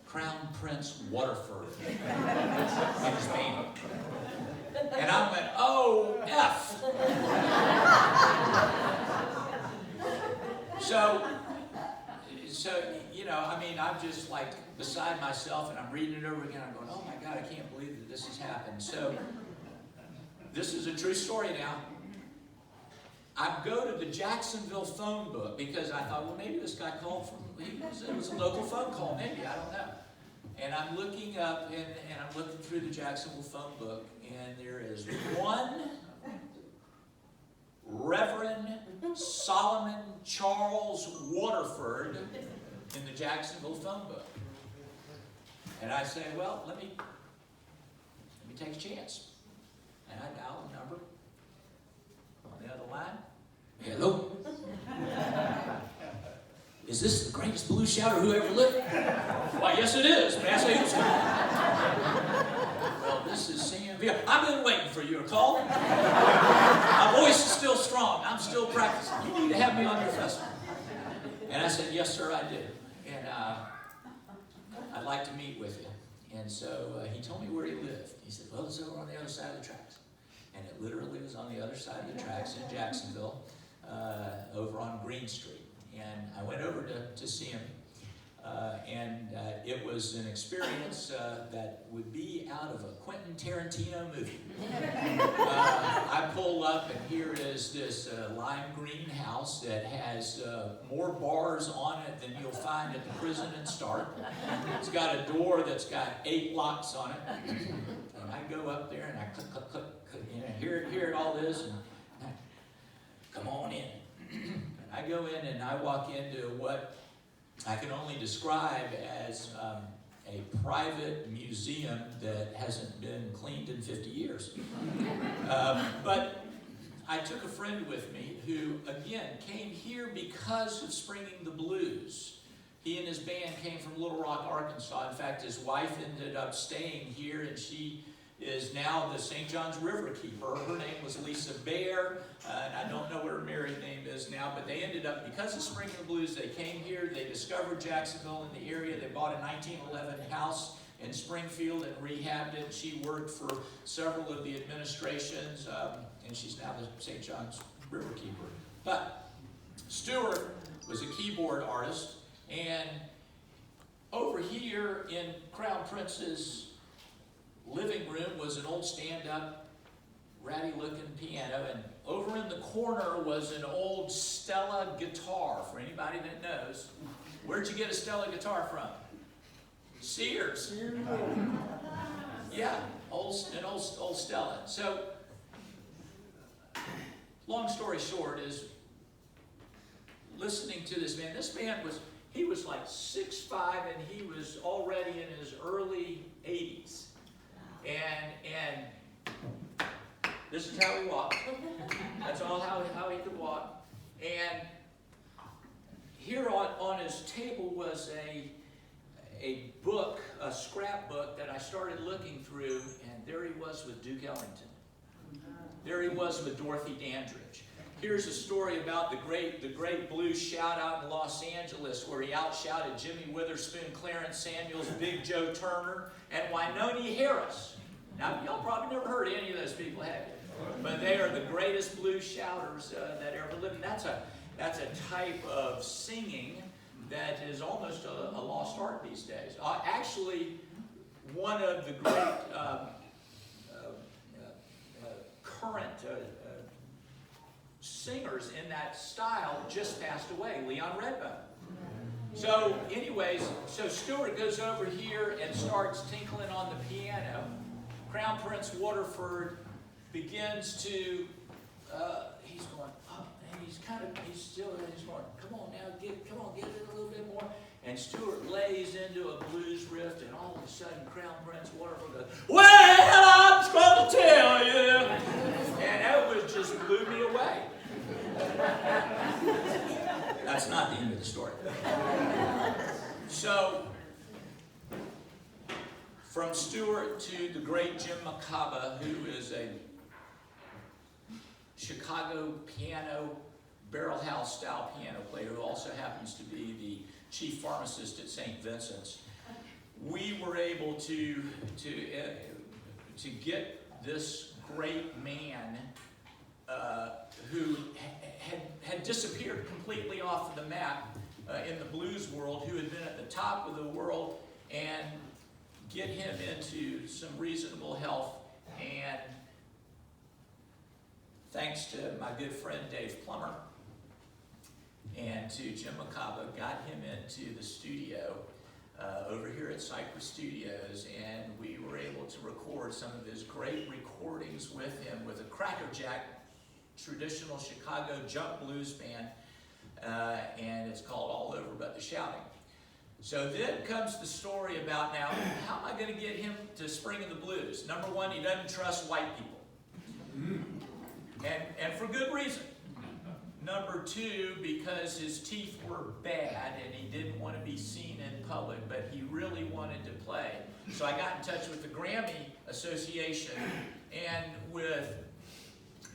Crown Prince Waterford in his band." And I went, "Oh, F." So, you know, I mean, I'm just like beside myself, and I'm reading it over again. I'm going, "Oh my God, I can't believe that this has happened." So, this is a true story now. I go to the Jacksonville phone book because I thought, well, maybe this guy called it was a local phone call, maybe, I don't know. And I'm looking up, and I'm looking through the Jacksonville phone book, and there is one Reverend Solomon Charles Waterford in the Jacksonville phone book. And I say, well, let me take a chance. And I dial the number on the other line. "Hello? Is this the greatest blues shouter who ever lived?" "Why, yes it is. May I say who's calling?" "Well, this is Sam Veal. I've been waiting for your call. My voice is still strong. I'm still practicing. You need to have me on your festival." And I said, "Yes, sir, I do. And I'd like to meet with you." And so he told me where he lived. He said, "Well, it's over on the other side of the tracks." And it literally was on the other side of the tracks in Jacksonville, over on Green Street. And I went over to see him, and it was an experience that would be out of a Quentin Tarantino movie. I pull up, and here is this lime green house that has more bars on it than you'll find at the prison in Stark. It's got a door that's got 8 locks on it. And I go up there, and I click, click, click, you know, hear all this, and come on in. And I go in, and I walk into what I can only describe as a private museum that hasn't been cleaned in 50 years. But I took a friend with me who, again, came here because of Springing the Blues. He and his band came from Little Rock, Arkansas. In fact, his wife ended up staying here, and she is now the St. John's River keeper. Her name was Lisa Bear, and I don't know what her married name is now, but they ended up, because of Springing the Blues, they came here, they discovered Jacksonville in the area, they bought a 1911 house in Springfield and rehabbed it. She worked for several of the administrations, and she's now the St. John's River keeper. But Stewart was a keyboard artist, and over here in Crown Prince's living room was an old stand-up, ratty-looking piano, and over in the corner was an old Stella guitar. For anybody that knows, where'd you get a Stella guitar from? Sears. Yeah, old Stella. So, long story short is, listening to this man he was like 6'5", and he was already in his early 80s. And this is how he walked. That's all how he could walk. And here on his table was a book, a scrapbook that I started looking through, and there he was with Duke Ellington. There he was with Dorothy Dandridge. Here's a story about the great blues shout out in Los Angeles, where he outshouted Jimmy Witherspoon, Clarence Samuels, Big Joe Turner, and Wynonie Harris. Now, y'all probably never heard of any of those people, have you? But they are the greatest blues shouters that ever lived. And that's a type of singing that is almost a lost art these days. Actually, one of the great current singers in that style just passed away, Leon Redbone. So anyways, so Stewart goes over here and starts tinkling on the piano. Crown Prince Waterford begins to, he's going, oh, and he's going, come on, get it a little bit more. And Stewart lays into a blues riff, and all of a sudden Crown Prince Waterford goes, well, I'm going to tell you. And that just blew me away. That's not the end of the story. So, from Stewart to the great Jim McCabe, who is a Chicago barrel house style piano player, who also happens to be the chief pharmacist at St. Vincent's, we were able to get this great man who had disappeared completely off of the map in the blues world, who had been at the top of the world, and get him into some reasonable health. And thanks to my good friend Dave Plummer and to Jim McCabe, got him into the studio over here at Cypress Studios, and we were able to record some of his great recordings with him with a crackerjack traditional Chicago jump blues band, and it's called All Over But the Shouting. So then comes the story about, now, how am I going to get him to Spring of the Blues? Number one, he doesn't trust white people. And for good reason. Number two, because his teeth were bad and he didn't want to be seen in public, but he really wanted to play. So I got in touch with the Grammy Association and with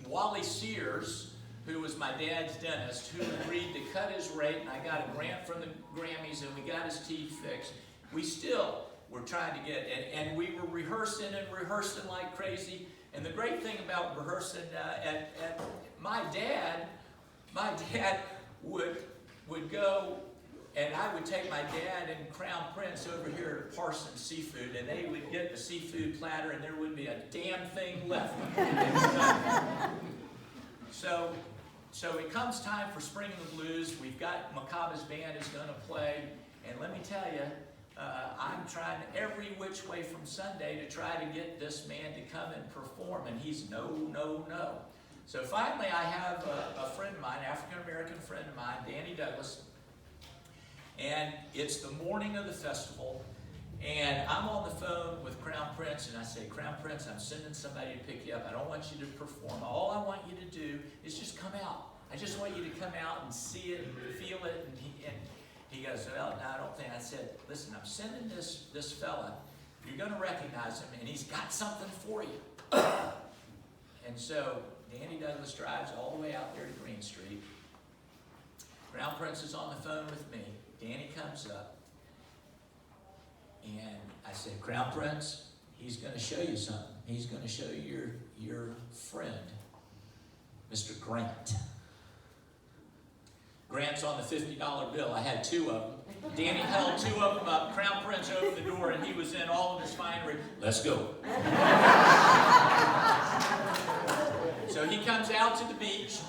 Wally Sears, who was my dad's dentist, who agreed to cut his rate, and I got a grant from the Grammys, and we got his teeth fixed. We still were trying to get, and we were rehearsing like crazy. And the great thing about rehearsing, my dad would go, and I would take my dad and Crown Prince over here to Parsons Seafood, and they would get the seafood platter, and there wouldn't be a damn thing left. So it comes time for Spring of the Blues. We've got McCabe's band is going to play, and let me tell you, I'm trying every which way from Sunday to try to get this man to come and perform, and he's no. So finally I have a friend of mine, African-American friend of mine, Danny Douglas, and it's the morning of the festival, and I'm on the phone with Crown Prince, and I say, Crown Prince, I'm sending somebody to pick you up. I don't want you to perform. All I want you to do is just come out. I just want you to come out and see it and feel it. And he goes, well, no, I don't think. I said, listen, I'm sending this fella. You're going to recognize him, and he's got something for you. And so Danny Douglas drives all the way out there to Green Street. Crown Prince is on the phone with me. Danny comes up, and I said, Crown Prince, he's going to show you something. He's going to show you your friend, Mr. Grant. Grant's on the $50 bill. I had two of them. Danny held two of them up. Crown Prince opened the door, and he was in all of his finery. Let's go. So he comes out to the beach,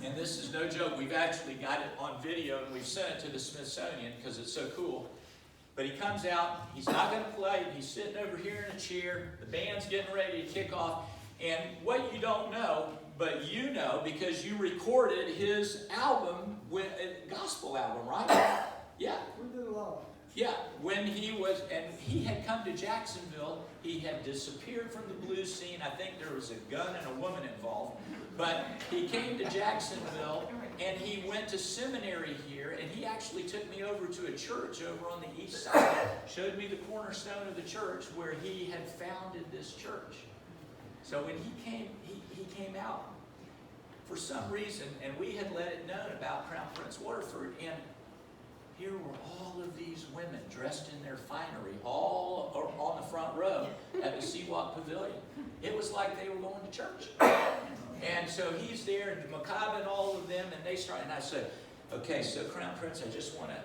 and this is no joke. We've actually got it on video, and we've sent it to the Smithsonian because it's so cool. But he comes out, he's not going to play, he's sitting over here in a chair, the band's getting ready to kick off, and what you don't know, but you know, because you recorded his album, gospel album, right? Yeah.
We did a lot.
Yeah, when he was, and he had come to Jacksonville, he had disappeared from the blues scene. I think there was a gun and a woman involved. But he came to Jacksonville, and he went to seminary here, and he actually took me over to a church over on the east side, showed me the cornerstone of the church where he had founded this church. So when he came out for some reason, and we had let it known about Crown Prince Waterford, and here were all of these women dressed in their finery, all on the front row at the Seawalk Pavilion. It was like they were going to church. And so he's there, and Macabre and all of them, and they start, and I said, okay, so Crown Prince, I just want to,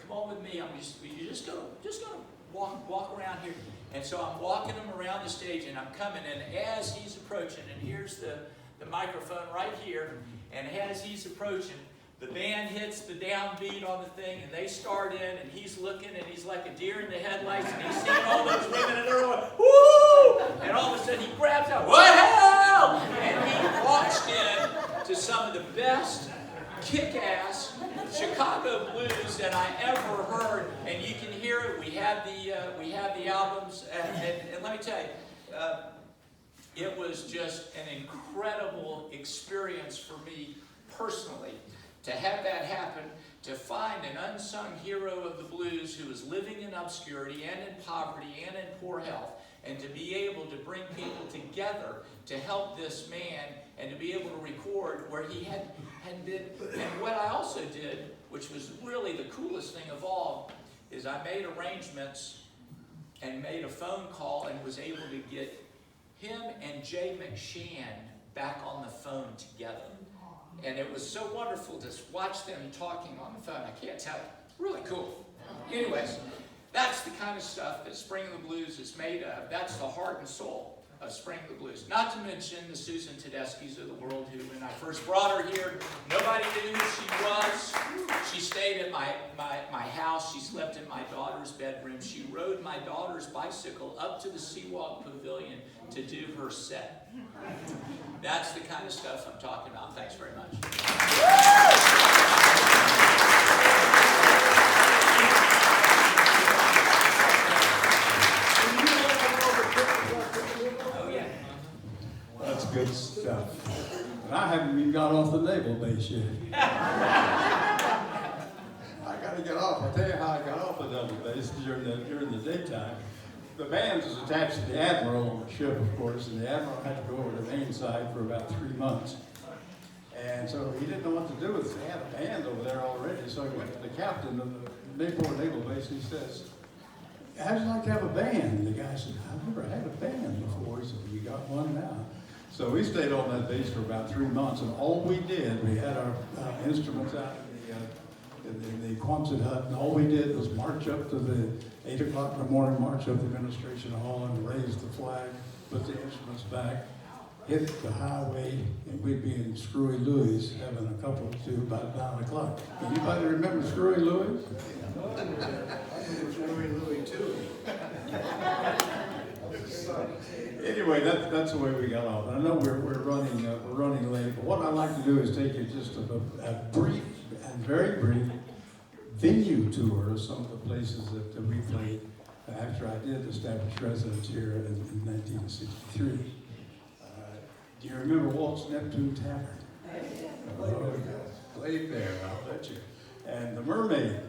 come on with me. You're just gonna walk around here. And so I'm walking him around the stage, and I'm coming, and as he's approaching, and here's the microphone right here, and as he's approaching, the band hits the downbeat on the thing, and they start in, and he's looking, and he's like a deer in the headlights, and he's seeing all those women, and they're going, woo! And all of a sudden, he grabs out, well! And he launched in to some of the best kick-ass Chicago blues that I ever heard, and you can hear it. We have the albums, and let me tell you, it was just an incredible experience for me personally. To have that happen, to find an unsung hero of the blues who is living in obscurity and in poverty and in poor health, and to be able to bring people together to help this man and to be able to record where he had been. And what I also did, which was really the coolest thing of all, is I made arrangements and made a phone call and was able to get him and Jay McShann back on the phone together. And it was so wonderful to watch them talking on the phone. I can't tell you. Really cool. Anyways, that's the kind of stuff that Spring of the Blues is made of. That's the heart and soul of Spring of the Blues. Not to mention the Susan Tedeschi's of the world, who, when I first brought her here, nobody knew who she was. She stayed at my house. She slept in my daughter's bedroom. She rode my daughter's bicycle up to the Seawalk Pavilion to do her set. That's the kind of stuff I'm talking about. Thanks very much. Oh, yeah.
That's good stuff. And I haven't even got off the naval base yet. I got to get off. I'll tell you how I got off the naval base during the daytime. The band was attached to the admiral on the ship, of course, and the admiral had to go over to the main side for about 3 months. And so he didn't know what to do with it. They had a band over there already, so he went to the captain of the Mayport Naval Base, and he says, how'd you like to have a band? And the guy said, I've never had a band before. He said, you got one now. So we stayed on that base for about 3 months, and all we did, we had our instruments out in the Quonset hut, and all we did was march up to the 8 o'clock in the morning, march up the administration hall and raise the flag, put the instruments back, hit the highway, and we'd be in Screwy Louis having a couple to about 9 o'clock. Anybody remember Screwy Louis? I remember Screwy Louis too. Anyway, that's the way we got off. I know we're running late, but what I'd like to do is take you just a brief and very brief venue tour of some of the places that we played after I did establish residence here in 1963. Do you remember Walt's Neptune Tavern? Played there, I'll bet you. And the Mermaid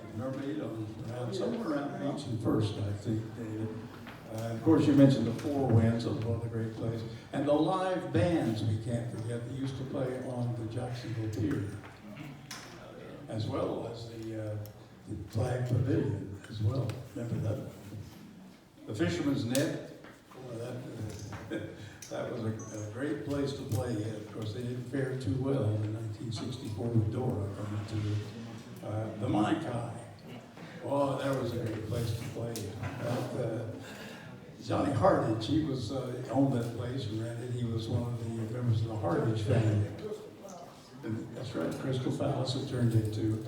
somewhere around Beach and First, I think, David. Of course, you mentioned the Four Winds, one of the great places. And the live bands we can't forget that used to play on the Jacksonville Pier, as well as the Flag Pavilion as well. Remember that? The Fisherman's Net, that was a great place to play. Of course, they didn't fare too well in 1964 with Dora coming to the Maikai. Oh, that was a great place to play. Johnny Hardage, he was owned that place and ran it. He was one of the members of the Hardage family. And that's right, Crystal Palace it turned into.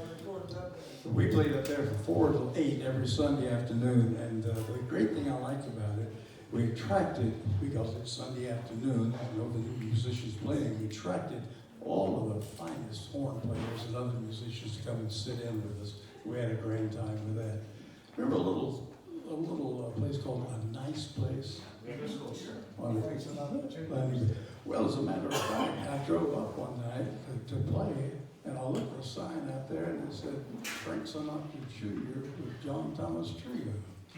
We played up there from 4 till 8 every Sunday afternoon, and the great thing I liked about it, we attracted, because it's Sunday afternoon, and all the musicians playing, we attracted all of the finest horn players and other musicians to come and sit in with us. We had a great time with that. Remember a little place called A Nice Place? Well, as a matter of fact, I drove up one night to play, and I looked at a sign out there, and it said, Frank Sinatra Jr. with John Thomas Trio. I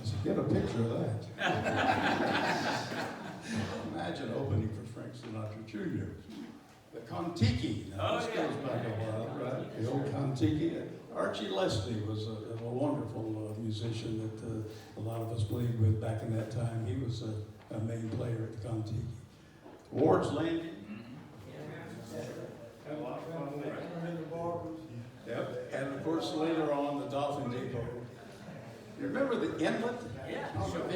said, get a picture of that. Imagine opening for Frank Sinatra Jr. The Contiki. Now, this goes back a while, right? The old Contiki. Archie Leslie was a wonderful musician that a lot of us played with back in that time. He was a main player at the Contiki. Ward's Landing. Yep. And of course, later on, the Dolphin Depot. You remember the Inlet?
Yeah,
sure.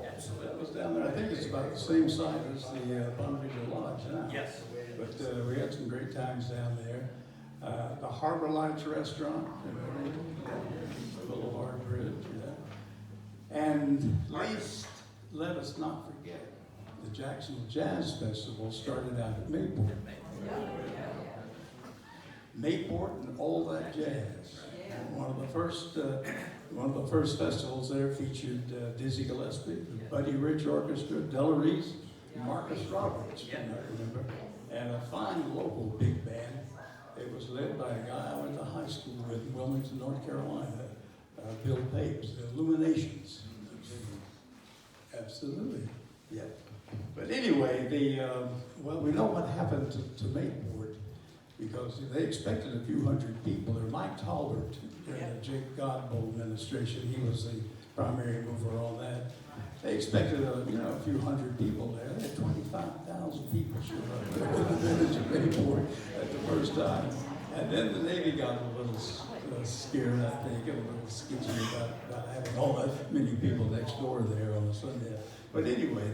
Absolutely.
That was down there. I think it's about the same size as the Bonville Lodge now.
Yes.
But we had some great times down there. The Harbor Lights Restaurant, Boulevard Bridge, yeah. And let us not forget, the Jacksonville Jazz Festival started out at Mayport. Mayport and all that jazz. One of the first festivals there featured Dizzy Gillespie, the Buddy Rich Orchestra, Della Reese, Marcus Roberts, you might remember, and a fine local big band. It was led by a guy I went to high school with in Wilmington, North Carolina, Bill Papes, the Illuminations. Absolutely, yeah. But anyway, we know what happened to Mayport, because they expected a few hundred people. There, Mike Talbert, during the Jake Godbold administration, he was the primary mover on that. They expected a few hundred people there. They had 25,000 people showed up there in the village of Mayport at the first time. And then the Navy got a little scared, I think, a little sketchy about having all that many people next door there on a Sunday. But anyway,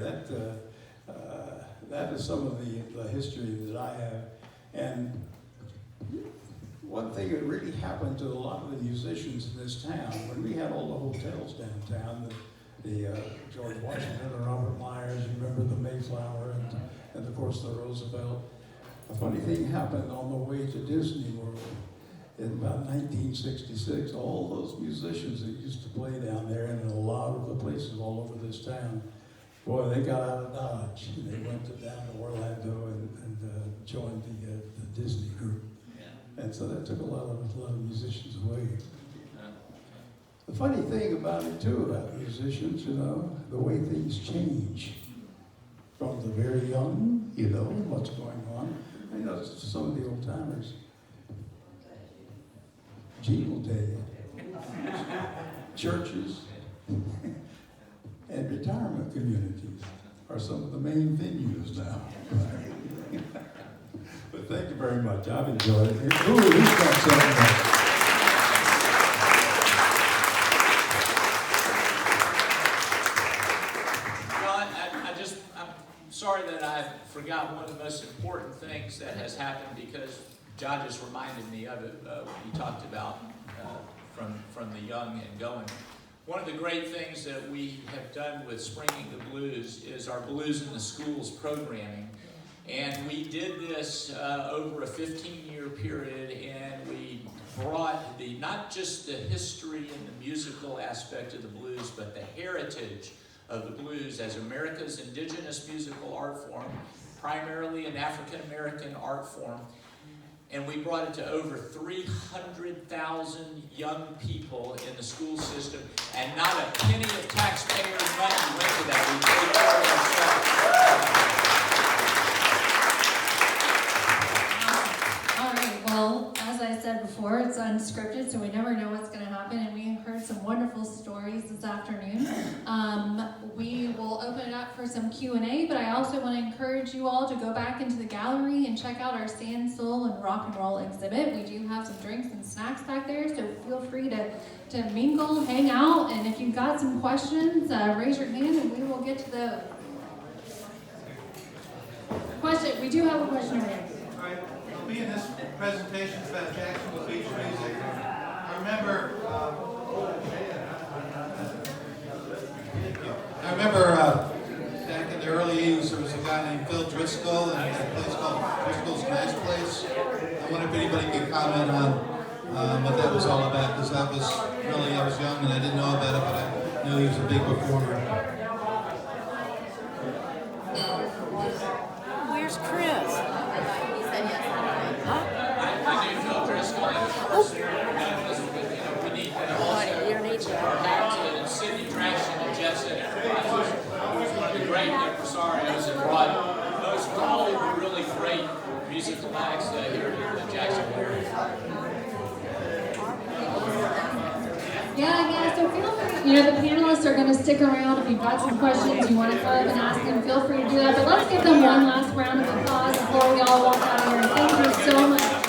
that is some of the history that I have. And one thing that really happened to a lot of the musicians in this town, when we had all the hotels downtown, the George Washington and Robert Myers, you remember the Mayflower and of course the Roosevelt. A funny thing happened on the way to Disney World in about 1966. All those musicians that used to play down there and in a lot of the places all over this town, boy, they got out of Dodge. They went down to Orlando and joined the Disney group. Yeah. And so that took a lot of musicians away. The funny thing about it, too, about musicians, the way things change from the very young, what's going on. I know some of the old timers, Gene will tell you, churches and retirement communities are some of the main venues now. But thank you very much. I've enjoyed it. Who's got something?
Sorry that I forgot one of the most important things that has happened, because John just reminded me of it when he talked about from the young and going. One of the great things that we have done with Springing the Blues is our Blues in the Schools programming. And we did this over a 15-year period, and we brought not just the history and the musical aspect of the blues, but the heritage of the blues as America's indigenous musical art form, primarily an African-American art form. And we brought it to over 300,000 young people in the school system, and not a penny of taxpayer money went to that. We paid for it ourselves.
All right, well, as I said before, it's unscripted, so we never know what's going to happen, and we heard some wonderful stories this afternoon. We will open it up for some Q&A, but I also want to encourage you all to go back into the gallery and check out our Sand, Soul, and Rock and Roll exhibit. We do have some drinks and snacks back there, so feel free to mingle, hang out, and if you've got some questions, raise your hand and we will get to the question. We do have a question right here.
All right, I'll be in this presentation about Jacksonville Beach music. I remember back in the early 80s, there was a guy named Phil Driscoll, and he had a place called Driscoll's Nice Place. I wonder if anybody could comment on what that was all about, because that was really, I was young and I didn't know about it, but I knew he was a big performer.
Where's Chris?
He said yes.
Huh?
I knew Phil Driscoll in the first year. That was, we need also back to Sidney Traction and Jeff said it was one of the great impresarios that brought most of all the really great musical acts here in Jacksonville area.
Yeah, so feel free, the panelists are gonna stick around. If you've got some questions you wanna come up and ask them, feel free to do that. But let's give them one last round of applause before we all walk out of here. Thank you so much.